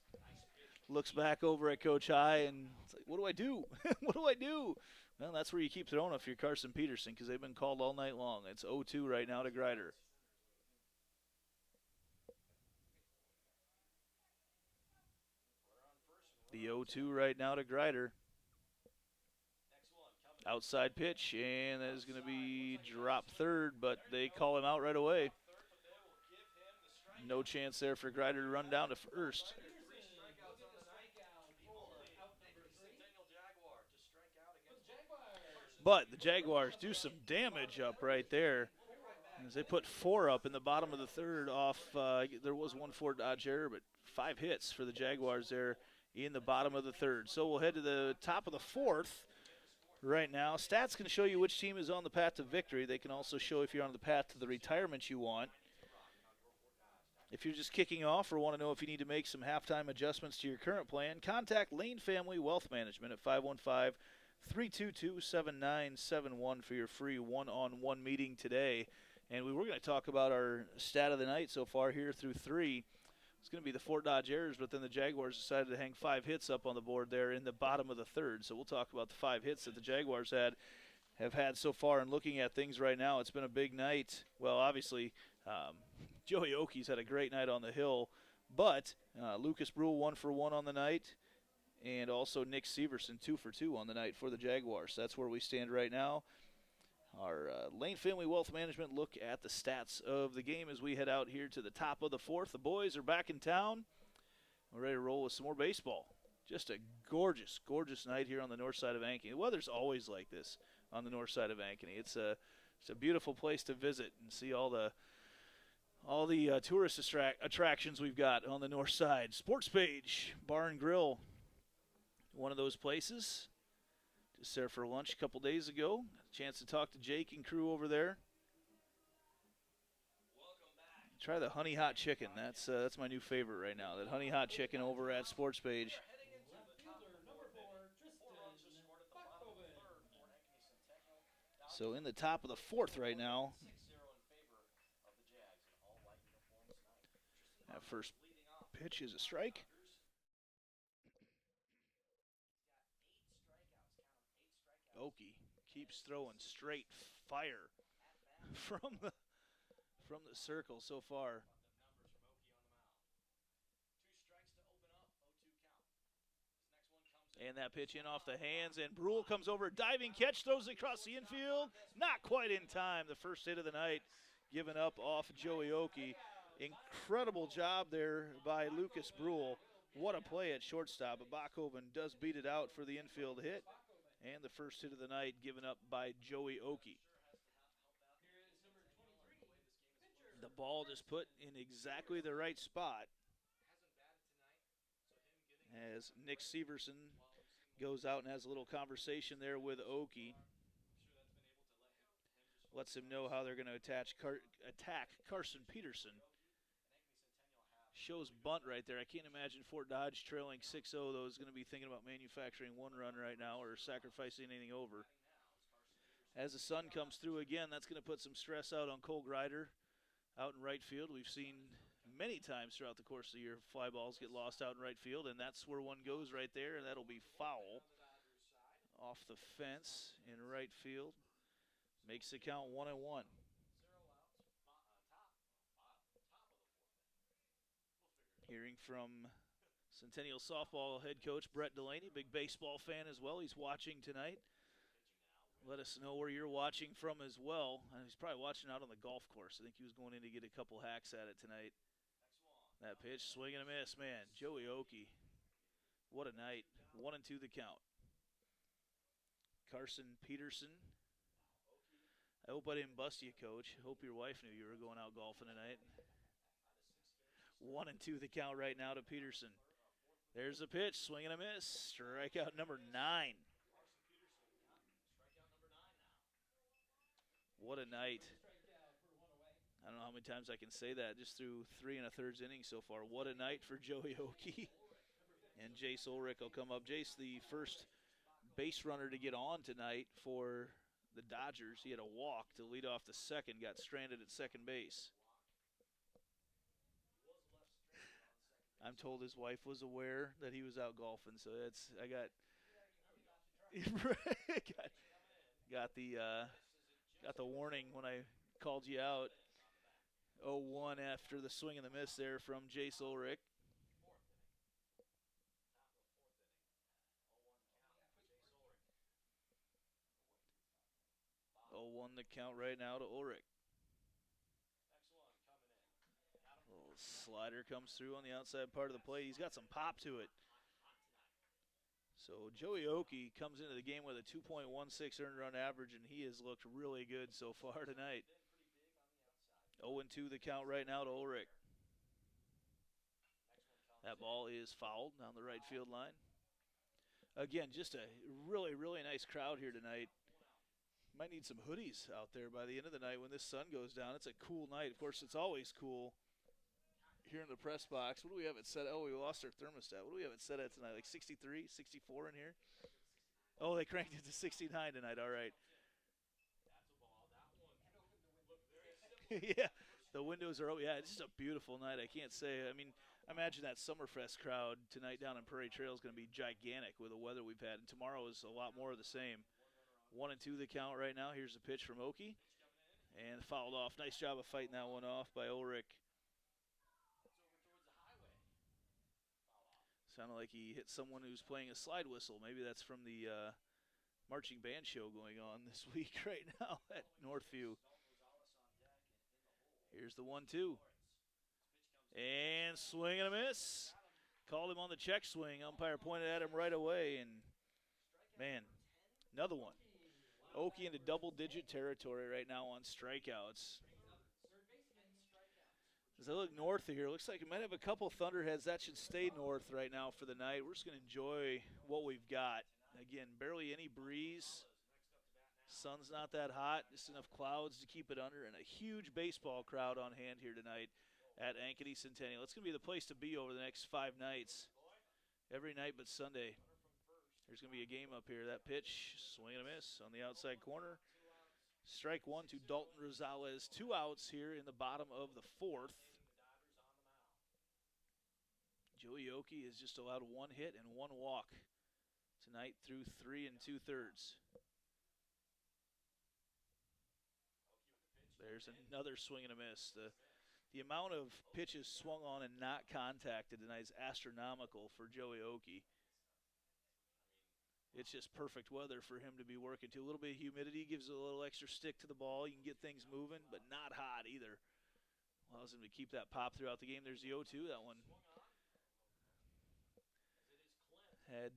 [SPEAKER 1] looks back over at Coach High and it's like, what do I do? What do I do? Well, that's where you keep throwing if you're Carson Peterson because they've been called all night long. It's 0-2 right now to Grider. The 0-2 right now to Grider. Outside pitch, and that is going to be dropped third, but they call him out right away. No chance there for Grider to run down to first. But the Jaguars do some damage up right there as they put 4 up in the bottom of the third off. There was one Fort Dodge error, but 5 hits for the Jaguars there in the bottom of the third. So we'll head to the top of the fourth right now. Stats can show you which team is on the path to victory. They can also show if you're on the path to the retirement you want. If you're just kicking off or want to know if you need to make some halftime adjustments to your current plan, contact Lane Family Wealth Management at 515-322-7971 for your free one-on-one meeting today. And we were going to talk about our stat of the night so far here through 3. It's going to be the Fort Dodge errors, but then the Jaguars decided to hang 5 hits up on the board there in the bottom of the third. So we'll talk about the 5 hits that the Jaguars have had so far. And looking at things right now, it's been a big night. Well, obviously, Joey Oakey's had a great night on the hill, but Lucas Brule 1 for 1 on the night, and also Nick Severson 2 for 2 on the night for the Jaguars. That's where we stand right now. Our Lane Family Wealth Management look at the stats of the game as we head out here to the top of the fourth. The boys are back in town. We're ready to roll with some more baseball. Just a gorgeous, gorgeous night here on the north side of Ankeny. The weather's always like this on the north side of Ankeny. It's a beautiful place to visit and see all the tourist attractions we've got on the north side. Sports Page Bar and Grill, one of those places. Just there for lunch a couple days ago. Chance to talk to Jake and crew over there. Try the honey hot chicken. That's my new favorite right now. That honey hot chicken over at Sports Page. So in the top of the fourth right now. That first pitch is a strike. Oakey keeps throwing straight fire from the circle so far. And that pitch in off the hands, and Brule comes over, diving catch, throws it across the infield. Not quite in time. The first hit of the night given up off Joey Oakey. Incredible job there by Lucas Brule. What a play at shortstop. But Bachhoven does beat it out for the infield hit. And the first hit of the night given up by Joey Oakey. The ball just put in exactly the right spot as Nick Severson goes out and has a little conversation there with Oakey. Lets him know how they're going to attack Carson Peterson. Shows bunt right there. I can't imagine Fort Dodge trailing 6-0, though, is going to be thinking about manufacturing 1 run right now or sacrificing anything over. As the sun comes through again, that's going to put some stress out on Cole Grider out in right field. We've seen many times throughout the course of the year fly balls get lost out in right field, and that's where one goes right there, and that'll be foul off the fence in right field. Makes the count 1-1. Hearing from Centennial softball head coach Brett Delaney, big baseball fan as well. He's watching tonight. Let us know where you're watching from as well. He's probably watching out on the golf course. I think he was going in to get a couple hacks at it tonight. That pitch, swing and a miss, man. Joey Oakey, what a night. 1-2 the count. Carson Peterson. I hope I didn't bust you, Coach. Hope your wife knew you were going out golfing tonight. 1-2 the count right now to Peterson. There's the pitch, swing and a miss. Strikeout number 9. What a night. I don't know how many times I can say that just through 3 1/3 innings so far. What a night for Joey Oakey. And Jace Ulrich will come up. Jace, the first base runner to get on tonight for the Dodgers. He had a walk to lead off the second, got stranded at second base. I'm told his wife was aware that he was out golfing, so I got got the warning when I called you out. 0-1 after the swing and the miss there from Jace Ulrich. 0-1 the count right now to Ulrich. Little slider comes through on the outside part of the plate. He's got some pop to it. So Joey Oakey comes into the game with a 2.16 earned run average, and he has looked really good so far tonight. 0-2 the count right now to Ulrich. That ball is fouled down the right field line. Again, just a really, really nice crowd here tonight. Might need some hoodies out there by the end of the night when this sun goes down. It's a cool night. Of course, it's always cool here in the press box. What do we have it set? Oh, we lost our thermostat. What do we have it set at tonight? Like 63, 64 in here? Oh, they cranked it to 69 tonight. All right. Yeah, the windows are open. Yeah, it's just a beautiful night. I can't say. I mean, I imagine that Summerfest crowd tonight down in Prairie Trail is going to be gigantic with the weather we've had. And tomorrow is a lot more of the same. 1-2 the count right now. Here's the pitch from Oakey. And fouled off. Nice job of fighting that one off by Ulrich. Sounded like he hit someone who's playing a slide whistle. Maybe that's from the marching band show going on this week right now at Northview. Here's the 1-2. And swing and a miss. Called him on the check swing. Umpire pointed at him right away. And, man, another one. Oakey into double-digit territory right now on strikeouts. As I look north of here, looks like we might have a couple thunderheads. That should stay north right now for the night. We're just going to enjoy what we've got. Again, barely any breeze. Sun's not that hot. Just enough clouds to keep it under. And a huge baseball crowd on hand here tonight at Ankeny Centennial. It's going to be the place to be over the next 5 nights. Every night but Sunday. There's going to be a game up here. That pitch, swing and a miss on the outside corner. Strike 1 to Dalton Rosales. 2 outs here in the bottom of the 4th. Joey Oakey has just allowed 1 hit and 1 walk tonight through 3 2/3. There's another swing and a miss. The amount of pitches swung on and not contacted tonight is astronomical for Joey Oakey. It's just perfect weather for him to be working to. A little bit of humidity gives it a little extra stick to the ball. You can get things moving, but not hot either. Allows him to keep that pop throughout the game. There's the 0-2. That one had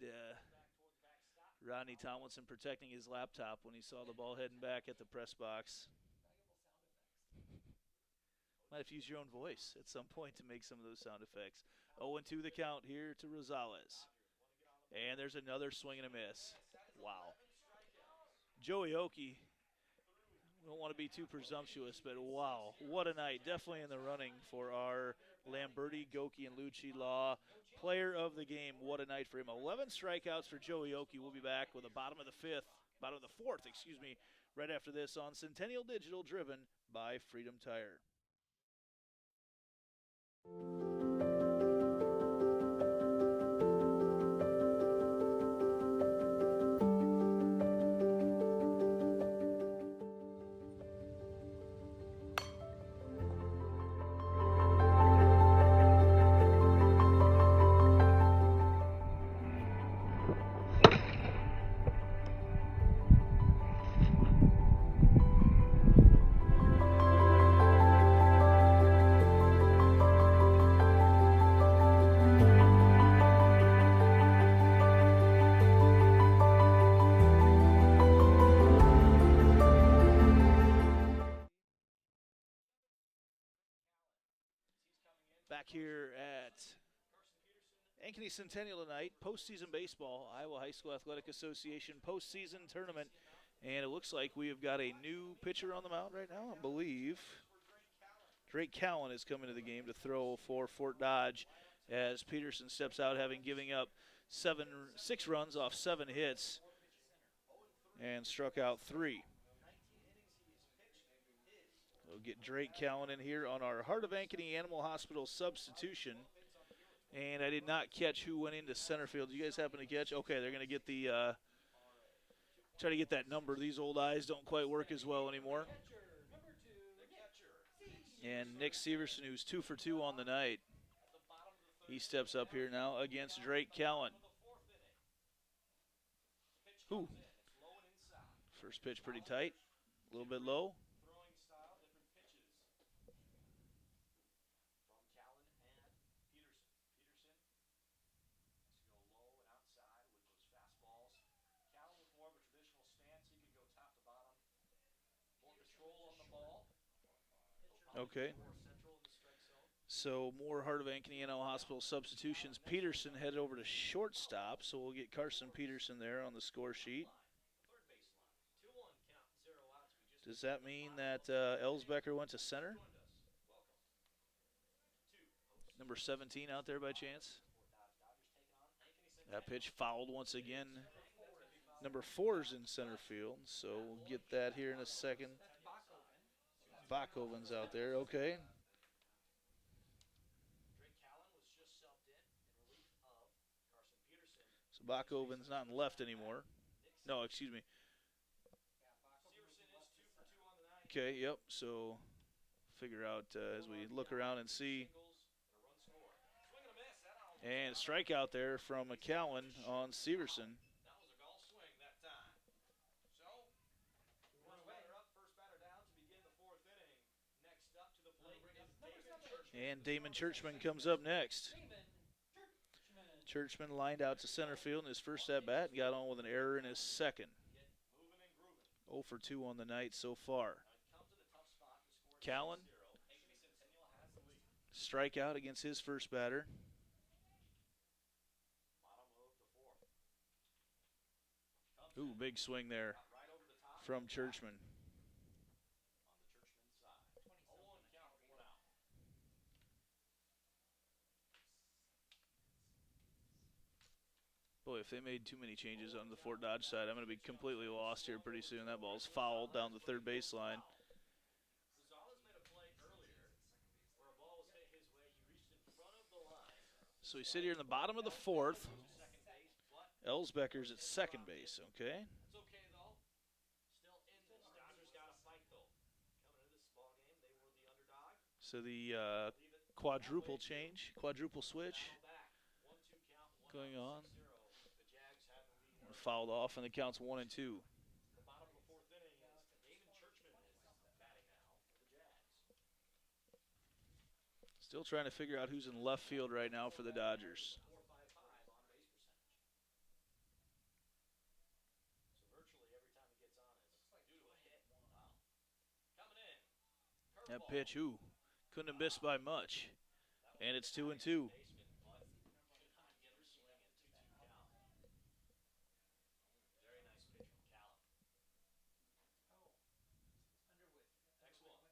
[SPEAKER 1] Rodney Tomlinson protecting his laptop when he saw the ball heading back at the press box. Might have to use your own voice at some point to make some of those sound effects. 0-2 the count here to Rosales. And there's another swing and a miss. Wow. Joey Oakey, we don't want to be too presumptuous, but wow, what a night. Definitely in the running for our Lamberti, Goki, and Lucci Law player of the game. What a night for him. 11 strikeouts for Joey Oakey. We'll be back with the bottom of the 4th, right after this on Centennial Digital, driven by Freedom Tire. Back here at Ankeny Centennial tonight, postseason baseball, Iowa High School Athletic Association postseason tournament. And it looks like we have got a new pitcher on the mound right now, I believe. Drake Cowan is coming to the game to throw for Fort Dodge as Peterson steps out, having given up 6 runs off 7 hits and struck out 3. We'll get Drake Cowan in here on our Heart of Ankeny Animal Hospital substitution. And I did not catch who went into center field. Did you guys happen to catch? Okay, they're going to get the try to get that number. These old eyes don't quite work as well anymore. And Nick Severson, who's 2 for 2 on the night, he steps up here now against Drake Cowan. Ooh. First pitch pretty tight, a little bit low. Okay. So more Heart of Ankeny Animal Hospital substitutions. Peterson headed over to shortstop, so we'll get Carson Peterson there on the score sheet. Does that mean that Elsbecker went to center? Number 17 out there by chance? That pitch fouled once again. Number 4 is in center field, so we'll get that here in a second. Bakoven's out there, okay. So Bakoven's not in left anymore. No, excuse me. Okay, yep, so figure out as we look around and see. And strikeout there from McCowan on Severson. And Damon Churchman comes up next. Churchman lined out to center field in his first at-bat and got on with an error in his second. 0 for 2 on the night so far. Callan, strikeout against his first batter. Ooh, big swing there from Churchman. Boy, if they made too many changes on the Fort Dodge side, I'm going to be completely lost here pretty soon. That ball's fouled down the third baseline. So we sit here in the bottom of the 4th. Elsbecker's at second base, okay? So the quadruple change, quadruple switch going on. Fouled off, and the count's 1-2. Still trying to figure out who's in left field right now for the Dodgers. That pitch, ooh, couldn't have missed by much. And it's 2-2.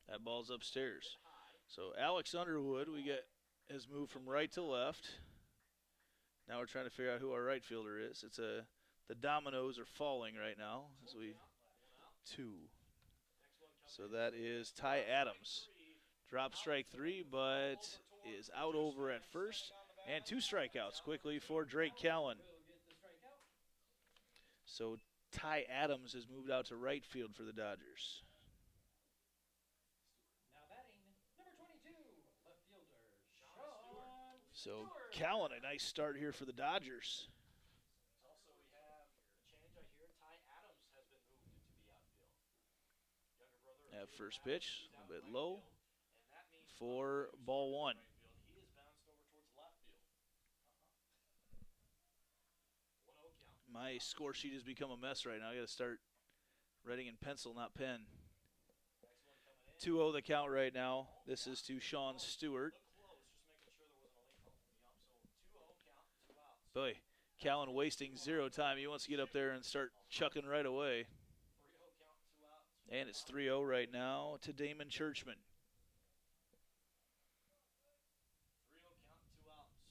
[SPEAKER 1] That ball's upstairs. So Alex Underwood, has moved from right to left. Now we're trying to figure out who our right fielder is. The dominoes are falling right now as we 2. So that is Ty Adams. Drop strike 3, but is out over at first. And 2 strikeouts quickly for Drake Callan. So Ty Adams has moved out to right field for the Dodgers. So Callan, a nice start here for the Dodgers.
[SPEAKER 4] Also, we have a change. I hear Ty Adams has been moved into the outfield. Younger brother.
[SPEAKER 1] That first pitch, a little bit low for ball 1.
[SPEAKER 4] He is bounced over towards left field. 1-0 count.
[SPEAKER 1] My score sheet has become a mess right now. I got to start writing in pencil, not pen. 2-0 the count right now. This is to Sean Stewart. Boy, Callan wasting 0 time. He wants to get up there and start chucking right away.
[SPEAKER 4] 3-0 count, 2 outs.
[SPEAKER 1] And it's 3-0 right now to Damon Churchman.
[SPEAKER 4] 3-0 count, 2 outs.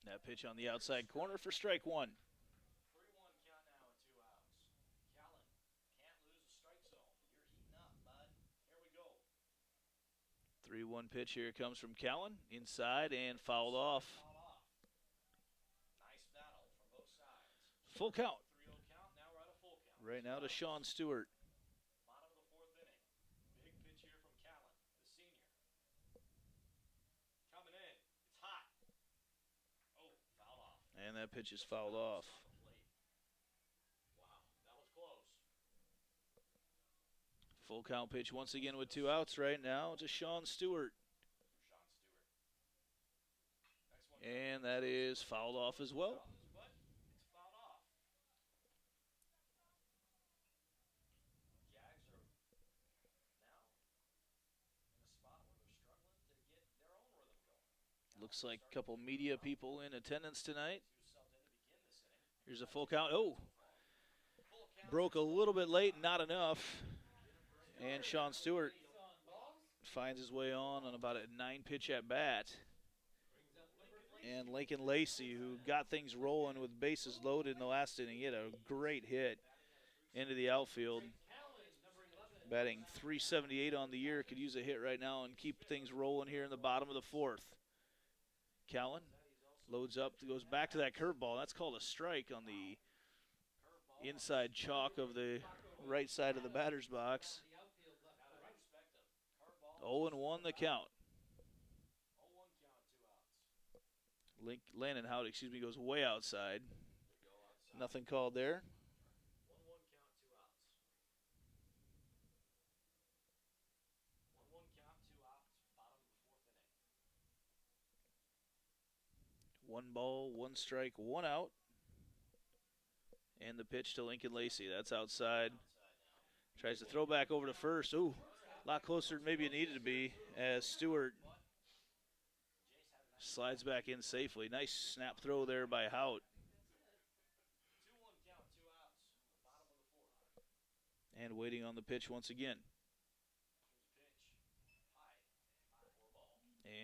[SPEAKER 1] That pitch on the outside corner for strike 1.
[SPEAKER 4] 3-1 count now and 2 outs. Callan can't lose the strike zone. You're heating up, bud. Here we go.
[SPEAKER 1] 3-1 pitch here comes from Callan. Inside and fouled off.
[SPEAKER 4] Fouled off. Nice battle from both sides.
[SPEAKER 1] Full count.
[SPEAKER 4] 3-0 count. Now we're at a full count.
[SPEAKER 1] Right now to Sean Stewart.
[SPEAKER 4] Bottom of the 4th inning. Big pitch here from Callan, the senior. Coming in. It's hot. Oh, fouled off.
[SPEAKER 1] And that pitch is fouled off.
[SPEAKER 4] On the plate. Wow, that was close.
[SPEAKER 1] Full count pitch once again with 2 outs right now to Sean Stewart.
[SPEAKER 4] Sean Stewart. Next one.
[SPEAKER 1] And that is fouled off as well.
[SPEAKER 4] But it's fouled off. Jags are now in a spot where they're struggling to get their own rhythm going.
[SPEAKER 1] Looks like a couple media people in attendance tonight.
[SPEAKER 4] He was subbed in to begin this inning.
[SPEAKER 1] Here's a full count. Oh,
[SPEAKER 4] Full count.
[SPEAKER 1] broke a little bit late, not enough. And Sean Stewart finds his way on about a 9-pitch at bat. And Lincoln Lacey, who got things rolling with bases loaded in the last inning, he had a great hit into the outfield. Batting .378 on the year, could use a hit right now and keep things rolling here in the bottom of the 4th. Callan loads up, goes back to that curveball. That's called a strike on the inside chalk of the right side of the batter's box. 0-1 the count.
[SPEAKER 4] 0-1 count, 2 outs.
[SPEAKER 1] Landon Howard, goes way outside. Nothing called there.
[SPEAKER 4] 1-1 count, 2 outs. 1-1 count, 2 outs. Bottom of the 4th inning.
[SPEAKER 1] 1 ball, 1 strike, 1 out. And the pitch to Lincoln Lacey. That's outside. Tries to throw back over to first. Ooh, a lot closer than maybe it needed to be as Stewart slides back in safely. Nice snap throw there by Hout.
[SPEAKER 4] 2-1 count, 2 outs. Bottom of the 4th.
[SPEAKER 1] And waiting on the pitch once again.
[SPEAKER 4] Pitch. High. 4 ball.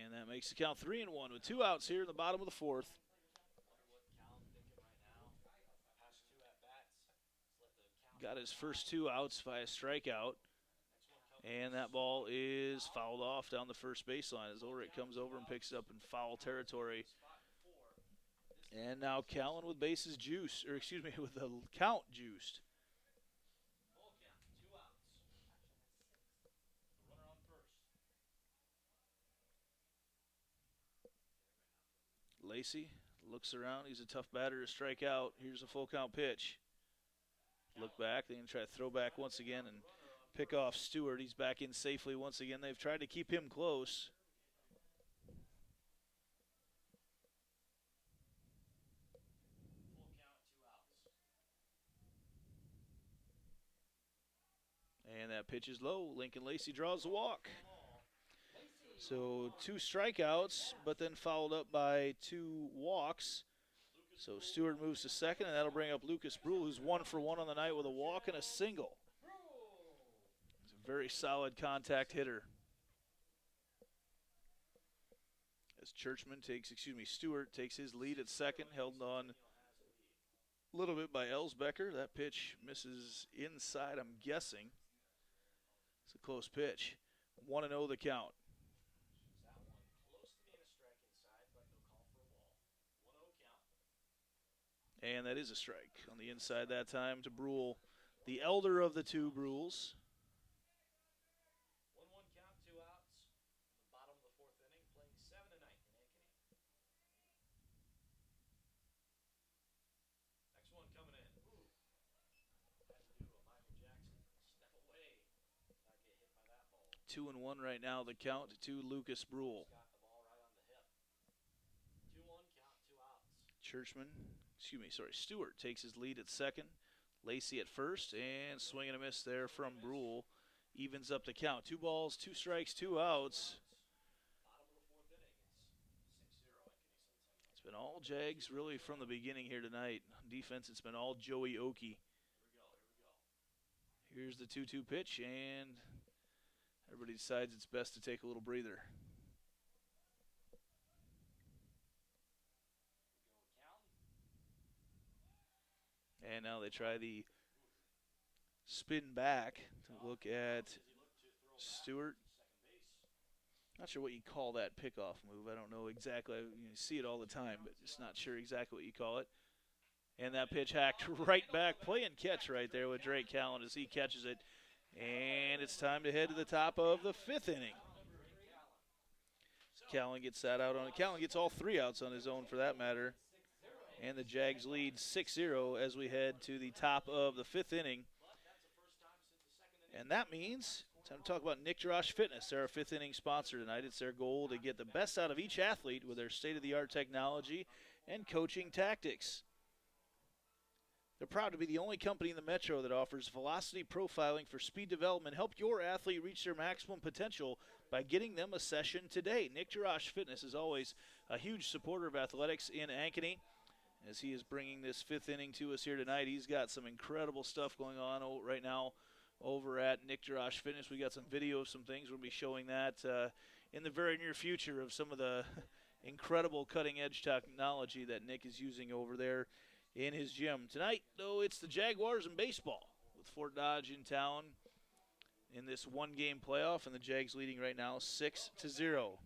[SPEAKER 1] And that makes the count 3-1 with 2 outs here in the bottom of the 4th.
[SPEAKER 4] Wonder what Callan's thinking right now. Past 2 at-bats. Let the count.
[SPEAKER 1] Got his first 2 outs by a strikeout. And that ball is fouled off down the first baseline as Ulrich comes over and picks it up in foul territory. And now Callan with bases juiced, with the count juiced.
[SPEAKER 4] Full count, 2 outs. The runner on first.
[SPEAKER 1] Lacey looks around. He's a tough batter to strike out. Here's a full count pitch. Look back. They're going to try to throw back once again and pick off Stewart. He's back in safely once again. They've tried to keep him close.
[SPEAKER 4] Full count, 2 outs.
[SPEAKER 1] And that pitch is low. Lincoln Lacey draws the walk. So 2 strikeouts, but then followed up by 2 walks. So Stewart moves to second, and that'll bring up Lucas Brule, who's 1 for 1 on the night with a walk and a single. He's a very solid contact hitter. As Stewart takes his lead at second, held on a little bit by Elsbecker. That pitch misses inside, I'm guessing. It's a close pitch. 1-0 the count.
[SPEAKER 4] That one close to being a strike inside, but they'll call for a ball. 1-0 count.
[SPEAKER 1] And that is a strike on the inside that time to Brule, the elder of the 2 Brules.
[SPEAKER 4] 1-1 count, 2 outs. The bottom of the 4th inning, playing 7 tonight in Ankeny. Next one coming in. Ooh. Had to do a Michael Jackson. Step away. Not get hit by that ball.
[SPEAKER 1] 2-1 right now, the count to Lucas Brule.
[SPEAKER 4] Got the ball right on the hip. 2-1 count, 2 outs.
[SPEAKER 1] Stewart takes his lead at second. Lacey at first, and swing and a miss there from Brule. Evens up the count. 2 balls, 2 strikes, 2 outs.
[SPEAKER 4] Bottom of the 4th inning. It's 6-0 Ankeny.
[SPEAKER 1] Been all Jags really from the beginning here tonight. Defense, it's been all Joey Oakey. Here's the 2-2 pitch, and everybody decides it's best to take a little breather. And now they try the spin back to look at Stewart. Not sure what you call that pickoff move. I don't know exactly. You see it all the time, but just not sure exactly what you call it. And that pitch hacked right back. Play and catch right there with Drake Callan as he catches it. And it's time to head to the top of the 5th inning. Callan gets that out on it. Callan gets all 3 outs on his own for that matter. And the Jags lead 6-0 as we head to the top of the 5th inning. And that means time to talk about Nick Jarash Fitness. They're our 5th inning sponsor tonight. It's their goal to get the best out of each athlete with their state-of-the-art technology and coaching tactics. They're proud to be the only company in the Metro that offers velocity profiling for speed development. Help your athlete reach their maximum potential by getting them a session today. Nick Jarash Fitness is always a huge supporter of athletics in Ankeny as he is bringing this 5th inning to us here tonight. He's got some incredible stuff going on right now over at Nick Jarash Fitness. We got some video of some things. We'll be showing that in the very near future of some of the incredible cutting-edge technology that Nick is using over there in his gym. Tonight, though, it's the Jaguars in baseball with Fort Dodge in town in this one-game playoff, and the Jags leading right now 6-0.
[SPEAKER 4] Dodger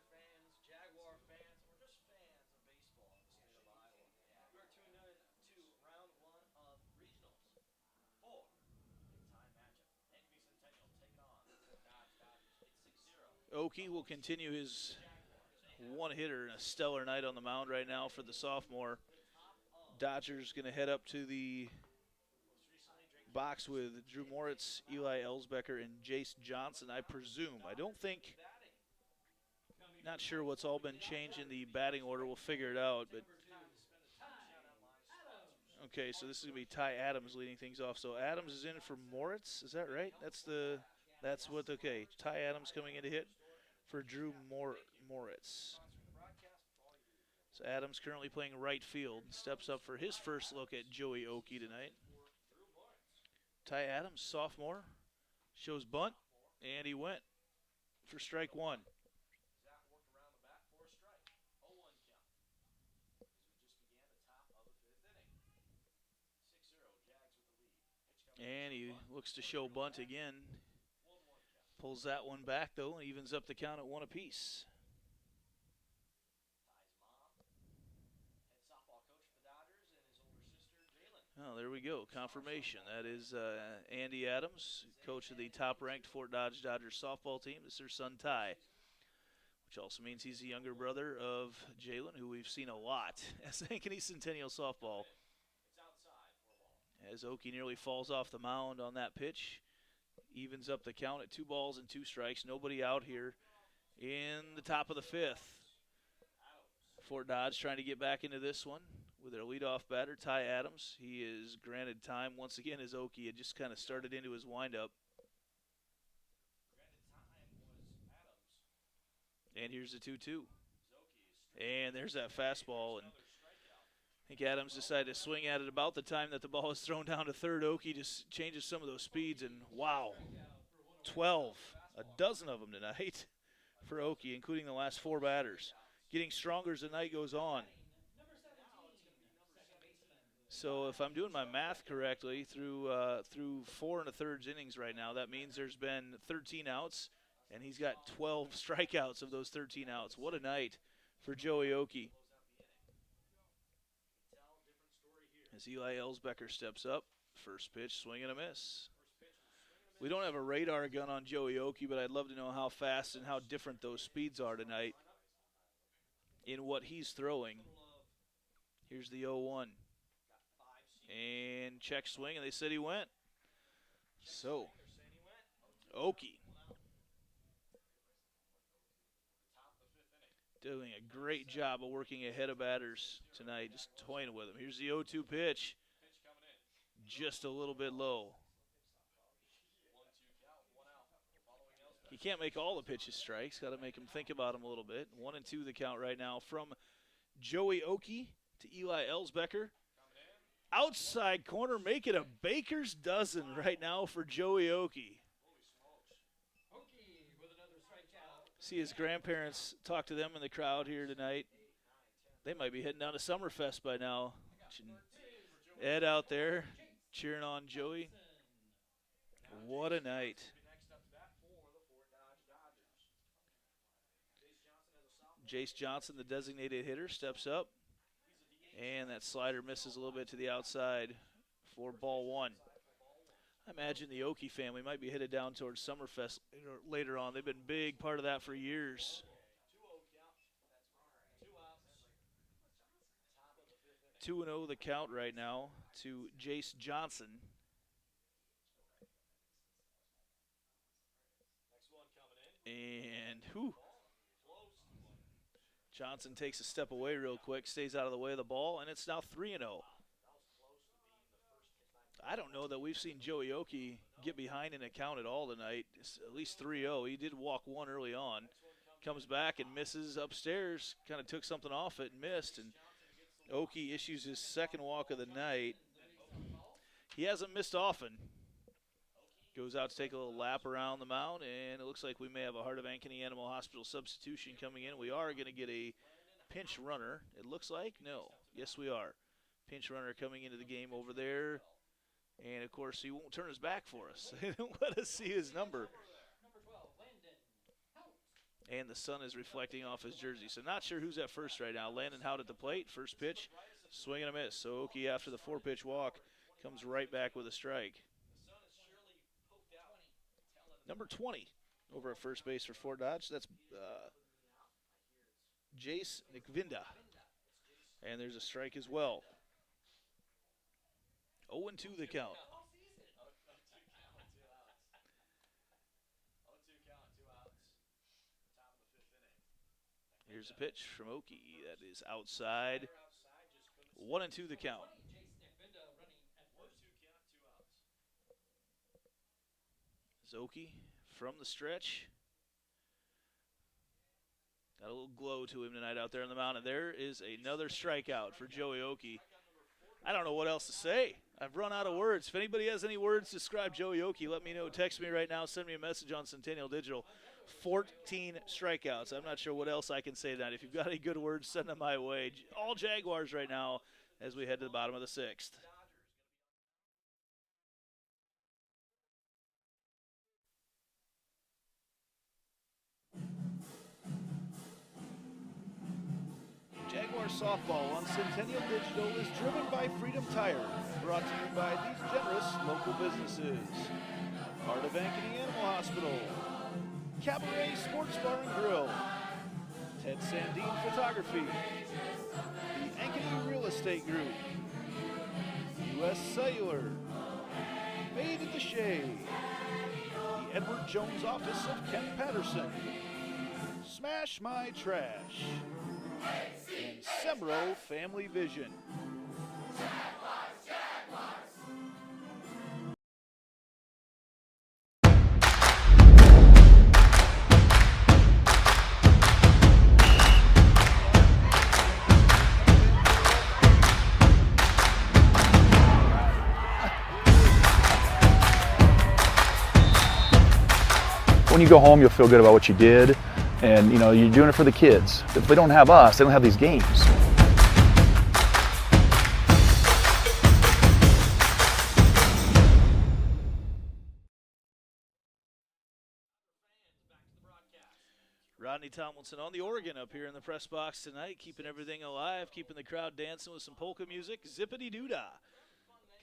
[SPEAKER 4] fans, Jaguar fans, or just fans of baseball in the state of Iowa. You are tuned in to round 1 of regionals for big-time matchup. Ankeny Centennial taking on the Fort Dodge Dodgers. It's 6-0.
[SPEAKER 1] Oakey will continue his one-hitter and a stellar night on the mound right now for the sophomore. Dodgers going to head up to the box with Drew Moritz, Eli Elsbecker, and Jace Johnson, I presume. I don't think, not sure what's all been changed in the batting order. We'll figure it out. But okay, so this is going to be Ty Adams leading things off. So Adams is in for Moritz, is that right? Okay. Ty Adams coming in to hit for Drew Moritz. So Adams currently playing right field. Steps up for his first look at Joey Oakey tonight. Ty Adams, sophomore, shows bunt, and he went for strike 1.
[SPEAKER 4] Zach worked around the bat for a strike. 0-1 count. As we just began the top of the 5th inning. 6-0, Jags with the lead. Pitch coming
[SPEAKER 1] And he looks to show bunt again.
[SPEAKER 4] 1-1 count.
[SPEAKER 1] Pulls that one back, though, and evens up the count at 1 apiece. Oh, there we go. Confirmation. That is Andy Adams, coach of the top-ranked Fort Dodge Dodgers softball team. This is their son, Ty, which also means he's the younger brother of Jalen, who we've seen a lot as Ankeny Centennial softball. As Oakey nearly falls off the mound on that pitch, evens up the count at 2 balls and 2 strikes. Nobody out here in the top of the 5th. Fort Dodge trying to get back into this one with their leadoff batter, Ty Adams. He is granted time once again as Oakey had just kind of started into his windup. And here's the 2-2. And there's that fastball. And I think Adams decided to swing at it about the time that the ball is thrown down to third. Oakey just changes some of those speeds, and wow, 12, a dozen of them tonight for Oakey, including the last 4 batters. Getting stronger as the night goes on. So if I'm doing my math correctly, through 4 1/3 innings right now, that means there's been 13 outs, and he's got 12 strikeouts of those 13 outs. What a night for Joey Oakey. As Eli Elsbecker steps up, first pitch, swing and a miss. We don't have a radar gun on Joey Oakey, but I'd love to know how fast and how different those speeds are tonight in what he's throwing. Here's the 0-1. And check swing, and they said he went. So, Oakey doing a great job of working ahead of batters tonight, just toying with them. Here's the 0-2 pitch. Just a little bit low. You can't make all the pitches strikes. Got to make them think about them a little bit. 1-2 the count right now from Joey Oakey to Eli Ellsbecker. Outside corner, make it a baker's dozen right now for Joey Oakey.
[SPEAKER 3] Oakey with another strikeout.
[SPEAKER 1] See his grandparents, talk to them in the crowd here tonight. They might be heading down to Summerfest by now. Ed out there cheering on Joey. What a night. Jace Johnson, the designated hitter, steps up. And that slider misses a little bit to the outside for ball one. I imagine the Oakey family might be headed down towards Summerfest later on. They've been a big part of that for years. 2-0 the count right now to Jace Johnson. And Johnson takes a step away real quick, stays out of the way of the ball, and it's now 3-0. I don't know that we've seen Joey Oakey get behind in a count at all tonight. It's at least 3-0. He did walk one early on. Comes back and misses upstairs, kind of took something off it and missed, and Oakey issues his second walk of the night. He hasn't missed often. Goes out to take a little lap around the mound, and it looks like we may have a Heart of Ankeny Animal Hospital substitution coming in. We are going to get a pinch runner, it looks like. No. Yes, we are. Pinch runner coming into the game over there. And, of course, he won't turn his back for us. They don't let us see his number. And the sun is reflecting off his jersey. So not sure who's at first right now. Landon Hout at the plate. First pitch, swing and a miss. So Oakey, after the 4-pitch walk, comes right back with a strike. Number 20 over at first base for Fort Dodge. That's Jace Nikvinda. And there's a strike as well. 0-2 the count. Here's a pitch from Oakey. That is outside. 1-2 the count. Oakey from the stretch. Got a little glow to him tonight out there on the mound. And there is another strikeout for Joey Oakey. I don't know what else to say. I've run out of words. If anybody has any words to describe Joey Oakey, let me know. Text me right now. Send me a message on Centennial Digital. 14 strikeouts. I'm not sure what else I can say tonight. If you've got any good words, send them my way. All Jaguars right now as we head to the bottom of the sixth. Jaguar softball on Centennial Digital is driven by Freedom Tire. Brought to you by these generous local businesses. Heart of Ankeny Animal Hospital. Cabaret Sports Bar and Grill. Ted Sandine Photography. The Ankeny Real Estate Group. U.S. Cellular. Made at the Shade. The Edward Jones Office of Kent Patterson. Smash My Trash. And Sembro Family Vision.
[SPEAKER 2] When you go home, you'll feel good about what you did. And, you know, you're doing it for the kids. If they don't have us, they don't have these games.
[SPEAKER 1] Rodney Tomlinson on the organ up here in the press box tonight, keeping everything alive, keeping the crowd dancing with some polka music. Zippity Doo-Dah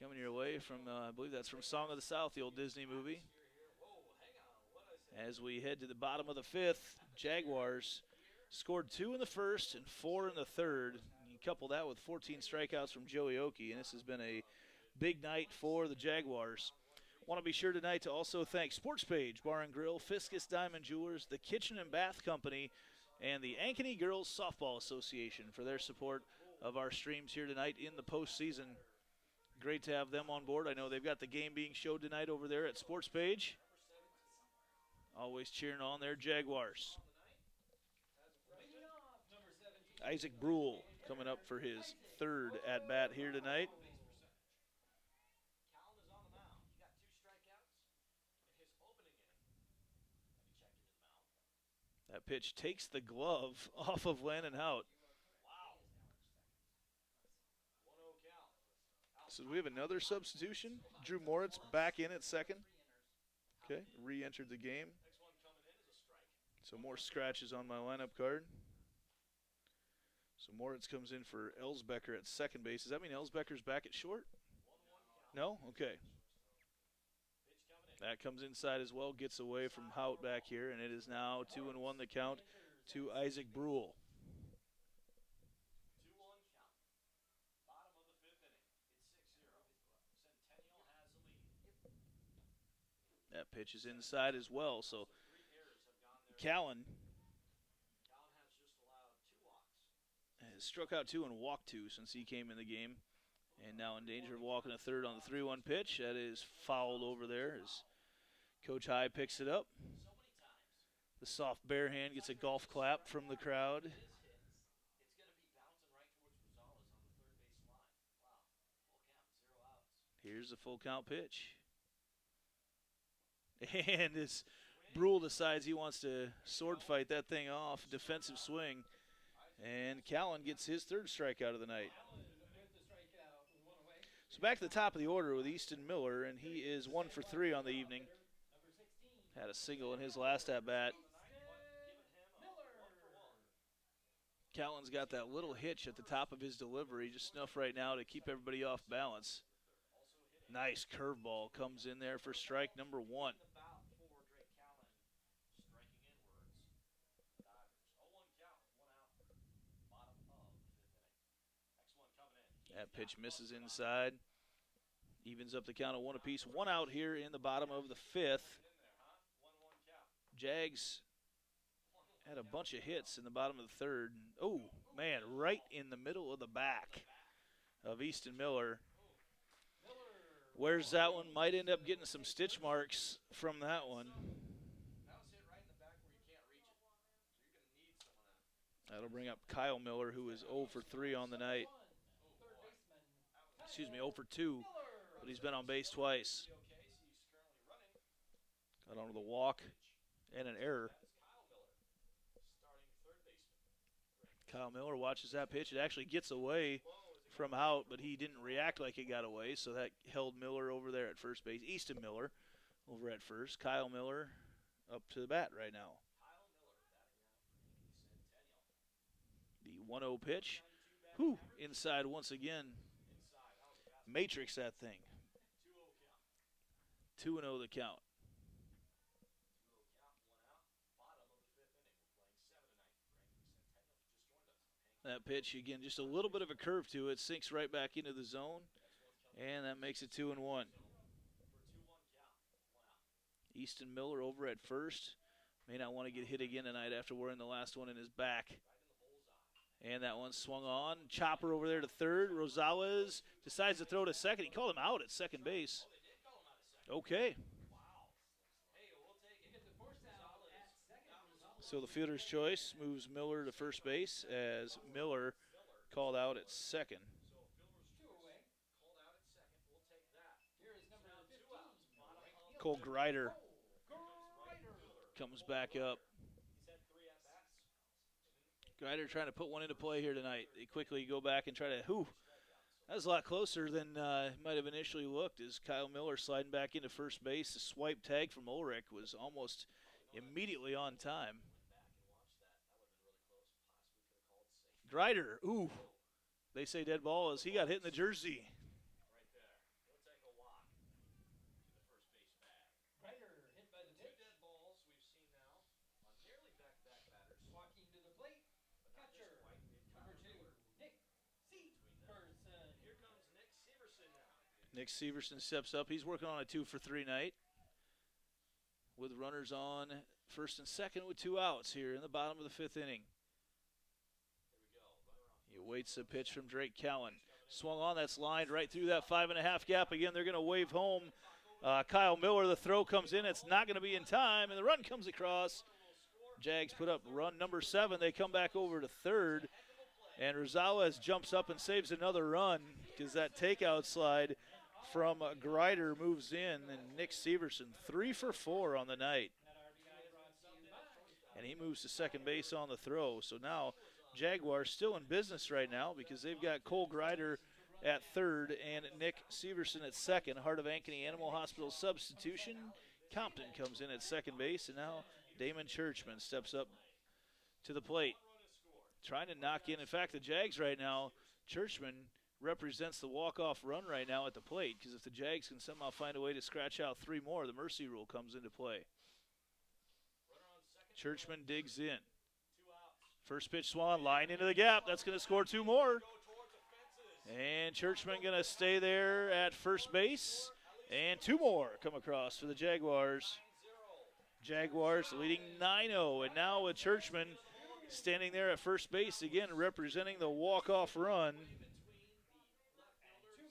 [SPEAKER 1] coming your way from, I believe that's from Song of the South, the old Disney movie. As we head to the bottom of the fifth, Jaguars scored 2 in the first and 4 in the third. You couple that with 14 strikeouts from Joey Oakey, and this has been a big night for the Jaguars. Want to be sure tonight to also thank Sports Page Bar and Grill, Fiscus Diamond Jewelers, the Kitchen and Bath Company, and the Ankeny Girls Softball Association for their support of our streams here tonight in the postseason. Great to have them on board. I know they've got the game being showed tonight over there at Sports Page. Always cheering on their Jaguars. Isaac Brule coming up for his third at-bat here tonight.
[SPEAKER 4] Callan is on the mound. He got 2 strikeouts in his opening inning. Let me check into the mound.
[SPEAKER 1] That pitch takes the glove off of Landon Hout.
[SPEAKER 4] Wow. 1-0 count.
[SPEAKER 1] So we have another substitution. Drew Moritz back in at second. Okay, re-entered the game.
[SPEAKER 4] Next one coming in is a strike.
[SPEAKER 1] So more scratches on my lineup card. So Moritz comes in for Elsbecker at second base. Does that mean Elsbecker's back at short?
[SPEAKER 4] 1-1 count.
[SPEAKER 1] No? Okay.
[SPEAKER 4] Pitch coming in.
[SPEAKER 1] That comes inside as well, gets away from Hout back here, and it is now 2-1 the count to Isaac Brule.
[SPEAKER 4] 2-1 count. Bottom of the 5th inning. It's 6-0. Centennial has the lead.
[SPEAKER 1] That pitch is inside as well, so
[SPEAKER 4] 3 errors have gone there.
[SPEAKER 1] Callan
[SPEAKER 4] Callan has just allowed 2 walks.
[SPEAKER 1] has struck out 2 and walked 2 since he came in the game, and now in danger of walking a third on the 3-1 pitch. That is fouled over there as Coach High picks it up.
[SPEAKER 4] So many times.
[SPEAKER 1] The soft bare hand gets a golf clap from the crowd.
[SPEAKER 4] His hits. It's going to be bouncing right towards Rosales on the 3rd base line. Wow. Full count. 0 outs.
[SPEAKER 1] Here's the full count pitch. And as Brule decides he wants to sword fight that thing off, defensive swing, and Callan gets his 3rd strikeout of the night. So back to the top of the order with Easton Miller, and he is 1 for 3 on the evening. Had a single in his last at-bat. Callan's got that little hitch at the top of his delivery, just enough right now to keep everybody off balance. Nice curveball comes in there for strike number 1.
[SPEAKER 4] About for Drake Callan, striking inwards. Dodgers. 0-1 count. 1 out. Bottom of the 5th inning. Next one coming in.
[SPEAKER 1] That pitch misses inside. Evens up the count of 1 apiece. 1 out here in the bottom of the 5th.
[SPEAKER 4] 1-1 count.
[SPEAKER 1] Jags had a bunch of hits in the bottom of the 3rd. Oh, man, right in the middle of the back of Easton Miller. Where's that one? Might end up getting some stitch marks from that one.
[SPEAKER 4] That was hit right in the back where you can't reach it. So you're going to need someone out.
[SPEAKER 1] That'll bring up Kyle Miller, who is 0 for 3 on the night. Excuse me, 0 for 2, but he's been on base twice.
[SPEAKER 4] Okay, so he's currently running.
[SPEAKER 1] Got onto the walk and an error.
[SPEAKER 4] That's Kyle Miller, starting 3rd baseman.
[SPEAKER 1] Kyle Miller watches that pitch. It actually gets away from Hout, but he didn't react like it got away, so that held Miller over there at first base. Easton Miller over at first. Kyle Miller up to the bat right now.
[SPEAKER 4] Kyle Miller batting out for
[SPEAKER 1] The 1-0 pitch. Whew, inside once again.
[SPEAKER 4] Inside. That was a fast
[SPEAKER 1] Matrix that thing.
[SPEAKER 4] 2-0 count.
[SPEAKER 1] 2-0 the count.
[SPEAKER 4] 2-0 count. 1 out. Bottom of the 5th inning. We're playing 7 tonight. Ranking Centennial just joined us.
[SPEAKER 1] That pitch, again, just a little bit of a curve to it. Sinks right back into the zone, and that makes it 2-1.
[SPEAKER 4] For a 2-1 count. 1 out.
[SPEAKER 1] Easton Miller over at first. May not want to get hit again tonight after wearing the last one in his back.
[SPEAKER 4] Right in the bullseye.
[SPEAKER 1] And that one swung on. Chopper over there to 3rd. Rosales decides to throw to 2nd. He called him out at 2nd base.
[SPEAKER 4] Oh, they did call him out a 2nd.
[SPEAKER 1] Okay.
[SPEAKER 4] Wow. Hey, we'll take it.
[SPEAKER 3] Gets a force out at second.
[SPEAKER 1] So the fielder's choice moves Miller to first base as Miller called out at 2nd.
[SPEAKER 4] So fielder's
[SPEAKER 3] 2 away.
[SPEAKER 4] called out at 2nd. We'll take that.
[SPEAKER 3] Here is number 15.
[SPEAKER 4] 2 outs. Bottom of
[SPEAKER 1] Cole Greider
[SPEAKER 3] Grider.
[SPEAKER 1] comes back up.
[SPEAKER 4] He's had 3 at-bats.
[SPEAKER 1] Greider trying to put one into play here tonight. They quickly go back and try to, that was a lot closer than it might have initially looked as Kyle Miller sliding back into first base. The swipe tag from Ulrich was almost immediately on time. Greider, they say dead ball as he got hit in the jersey.
[SPEAKER 4] Right there. He'll take a walk to the first base bag.
[SPEAKER 3] Grider hit by the
[SPEAKER 4] 2
[SPEAKER 3] pitch.
[SPEAKER 4] dead balls we've seen now on nearly back-to-back batters.
[SPEAKER 3] Walking to the plate.
[SPEAKER 4] But not
[SPEAKER 3] Catcher.
[SPEAKER 4] just White. We have
[SPEAKER 3] Number
[SPEAKER 4] Kyle
[SPEAKER 3] 2.
[SPEAKER 4] Miller
[SPEAKER 3] Nick
[SPEAKER 4] between them.
[SPEAKER 3] Severson.
[SPEAKER 4] Here comes Nick Severson now.
[SPEAKER 1] Nick Severson steps up. He's working on a 2 for 3 night with runners on first and second with 2 outs here in the bottom of the 5th inning. He awaits a pitch from Drake Callan. Swung on, that's lined right through that 5.5 gap. Again, they're going to wave home. Kyle Miller, the throw comes in. It's not going to be in time, and the run comes across. Jags put up run number 7. They come back over to 3rd, And Rosales jumps up and saves another run because that takeout slide from Grider moves in, and Nick Severson 3 for 4 on the night. And he moves to second base on the throw. So now Jaguars still in business right now because they've got Cole Grider at third and Nick Severson at second. Heart of Ankeny Animal Hospital substitution. Compton comes in at second base, and now Damon Churchman steps up to the plate, trying to knock in. In fact, the Jags right now, Churchman represents the walk-off run right now at the plate, because if the Jags can somehow find a way to scratch out 3 more, the mercy rule comes into play. Churchman digs in. First pitch swung, line into the gap. That's going to score 2 more. And Churchman going to stay there at first base. And 2 more come across for the Jaguars. Jaguars leading 9-0. And now with Churchman standing there at first base again, representing the walk-off run.
[SPEAKER 3] 2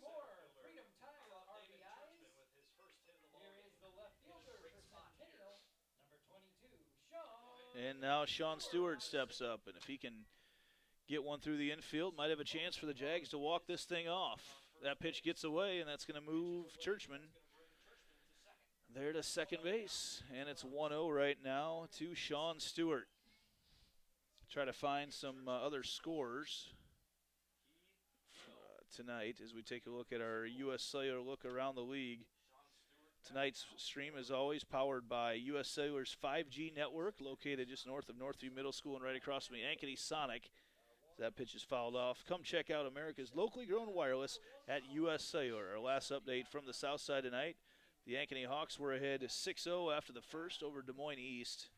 [SPEAKER 3] more Freedom Tire RBIs. Here is the left fielder for Centennial, number 22, Sean.
[SPEAKER 1] And now Sean Stewart steps up, and if he can get one through the infield, might have a chance for the Jags to walk this thing off. That pitch gets away, and that's going to move Churchman there to second base. And it's 1-0 right now to Sean Stewart. Try to find some other scores tonight as we take a look at our U.S. Cellular look around the league. Tonight's stream is always powered by U.S. Cellular's 5G network, located just north of Northview Middle School and right across from the Ankeny Sonic. That pitch is fouled off. Come check out America's locally grown wireless at U.S. Cellular. Our last update from the south side tonight, the Ankeny Hawks were ahead 6-0 after the first over Des Moines East.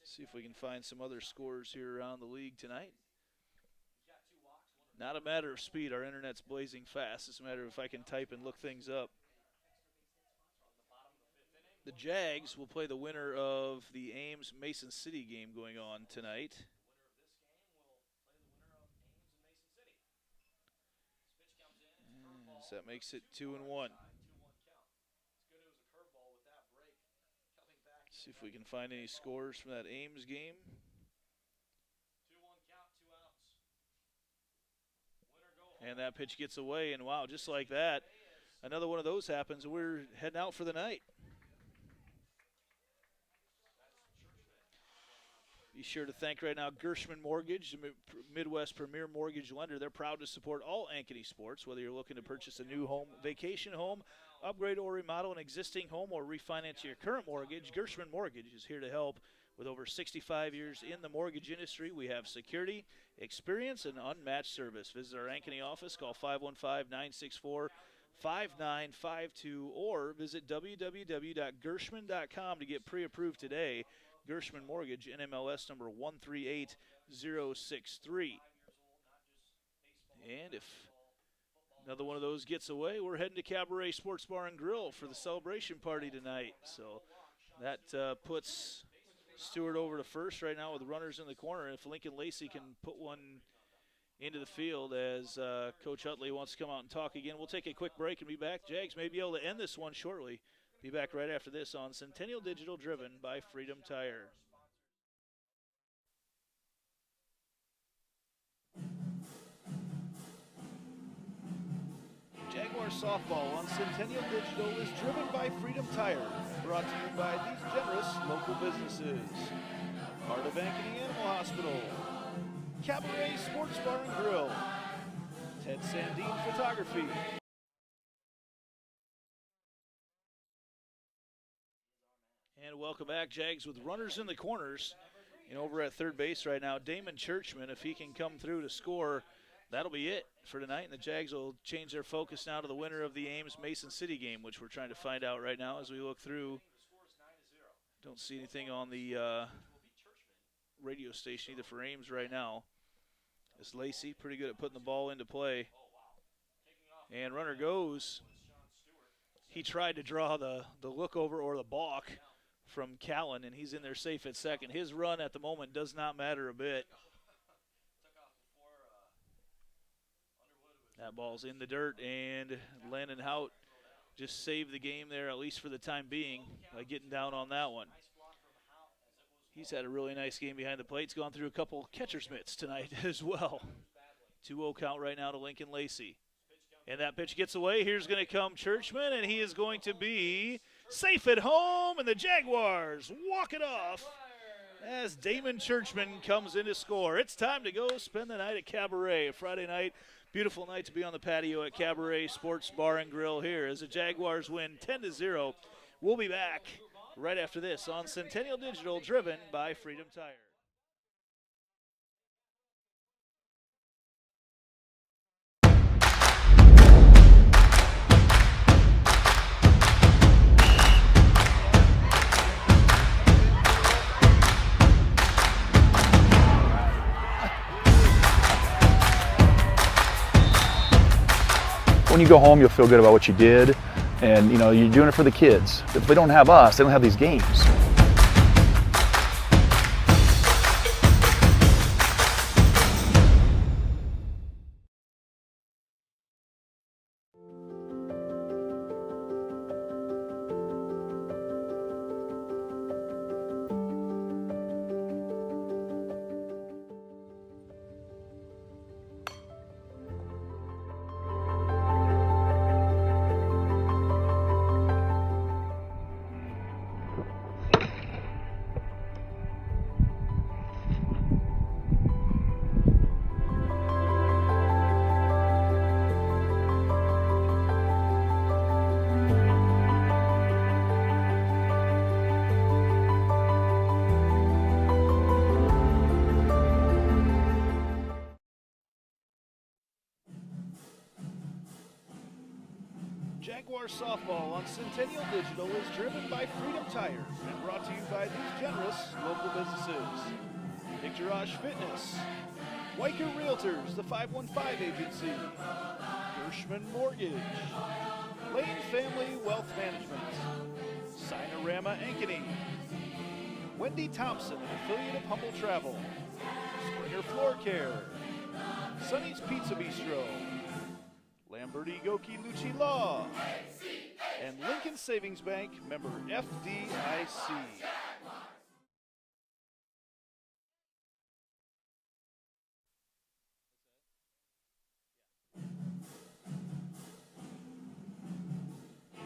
[SPEAKER 1] See if we can find some other scores here around the league tonight. Not a matter of speed. Our internet's blazing fast. It's a matter of if I can type and look things up. The Jags will play the winner of the Ames-Mason City game going on tonight. So that makes it 2-1. See if we can find any scores from that Ames game.
[SPEAKER 4] 2-1 count, 2 outs.
[SPEAKER 1] And that pitch gets away, and wow, just like that, another one of those happens, and we're heading out for the night. Be sure to thank right now Gershman Mortgage, the Midwest premier mortgage lender. They're proud to support all Ankeny sports, whether you're looking to purchase a new home, vacation home, upgrade or remodel an existing home, or refinance your current mortgage. Gershman Mortgage is here to help. With over 65 years in the mortgage industry, we have security, experience, and unmatched service. Visit our Ankeny office, call 515-964-5952, or visit www.gershman.com to get pre-approved today. Gershman Mortgage, NMLS number 138063. And if another one of those gets away, we're heading to Cabaret Sports Bar and Grill for the celebration party tonight. So that puts Stewart over to first right now with runners in the corner. And if Lincoln Lacey can put one into the field as Coach Utley wants to come out and talk again, we'll take a quick break and be back. Jags may be able to end this one shortly. Be back right after this on Centennial Digital, driven by Freedom Tire. Jaguar softball on Centennial Digital is driven by Freedom Tire. Brought to you by these generous local businesses: Heart of Ankeny Animal Hospital, Cabaret Sports Bar and Grill, Ted Sandine Photography, and welcome back, Jags, with runners in the corners. And over at third base right now, Damon Churchman, if he can come through to score, that'll be it for tonight. And the Jags will change their focus now to the winner of the Ames-Mason City game, which we're trying to find out right now as we look through. Don't see anything on the radio station either for Ames right now. It's Lacey, pretty good at putting the ball into play. And runner goes. He tried to draw the look over or the balk from Callan, and he's in there safe at second. His run at the moment does not matter a bit. That ball's in the dirt, and Landon Hout just saved the game there, at least for the time being, by getting down on that one. He's had a really nice game behind the plate. He's gone through a couple catcher's mitts tonight as well. 2-0 count right now to Lincoln Lacey. And that pitch gets away. Here's going to come Churchman, and he is going to be safe at home, and the Jaguars walk it off as Damon Churchman comes in to score. It's time to go spend the night at Cabaret. Friday night, beautiful night to be on the patio at Cabaret Sports Bar and Grill here as the Jaguars win 10-0. We'll be back right after this on Centennial Digital, driven by Freedom Tire.
[SPEAKER 2] When you go home, you'll feel good about what you did, and you know you're doing it for the kids. If they don't have us, they don't have these games.
[SPEAKER 1] Jaguar softball on Centennial Digital is driven by Freedom Tire and brought to you by these generous local businesses. Picturage Fitness, Weicker Realtors, the 515 Agency, Gershman Mortgage, Lane Family Wealth Management, Sinorama Ankeny, Wendy Thompson, an affiliate of Humble Travel, Springer Floor Care, Sonny's Pizza Bistro, Lamberti Goki Lucci Law, and Lincoln Savings Bank, member FDIC.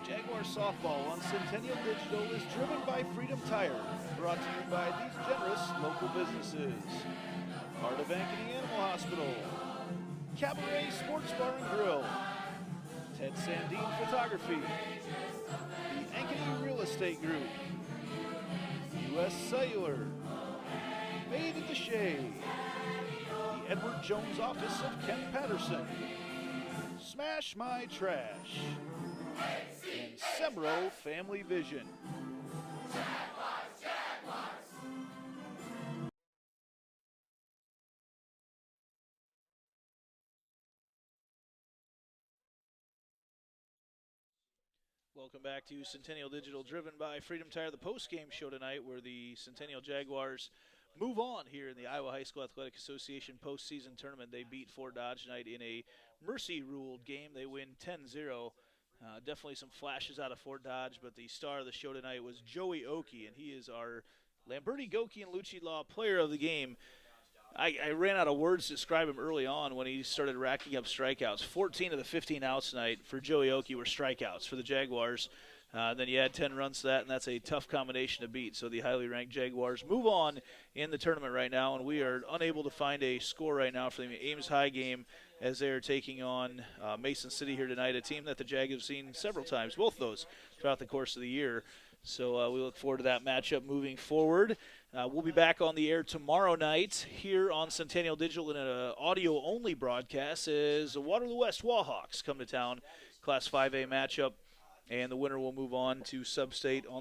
[SPEAKER 1] Jaguar softball on Centennial Digital is driven by Freedom Tire, brought to you by these generous local businesses. Heart of Ankeny Animal Hospital, Cabaret Sports Bar and Grill, Ted Sandine Photography, the Ankeny Real Estate Group, U.S. Cellular, Made in the Shade, the Edward Jones Office of Ken Patterson, Smash My Trash, and Semro Family Vision. Welcome back to Centennial Digital, driven by Freedom Tire, the post-game show tonight where the Centennial Jaguars move on here in the Iowa High School Athletic Association postseason tournament. They beat Fort Dodge tonight in a mercy-ruled game. They win 10-0. Definitely some flashes out of Fort Dodge, but the star of the show tonight was Joey Oakey, and he is our Lamberti Goki and Lucci Law player of the game. I ran out of words to describe him early on when he started racking up strikeouts. 14 of the 15 outs tonight for Joey Oakey were strikeouts for the Jaguars. Then you add 10 runs to that, and that's a tough combination to beat. So the highly ranked Jaguars move on in the tournament right now, and we are unable to find a score right now for the Ames High game as they are taking on Mason City here tonight, a team that the Jags have seen several times, both those throughout the course of the year. So we look forward to that matchup moving forward. We'll be back on the air tomorrow night here on Centennial Digital in an audio-only broadcast as the Waterloo West Wallhawks come to town, Class 5A matchup, and the winner will move on to Sub-State on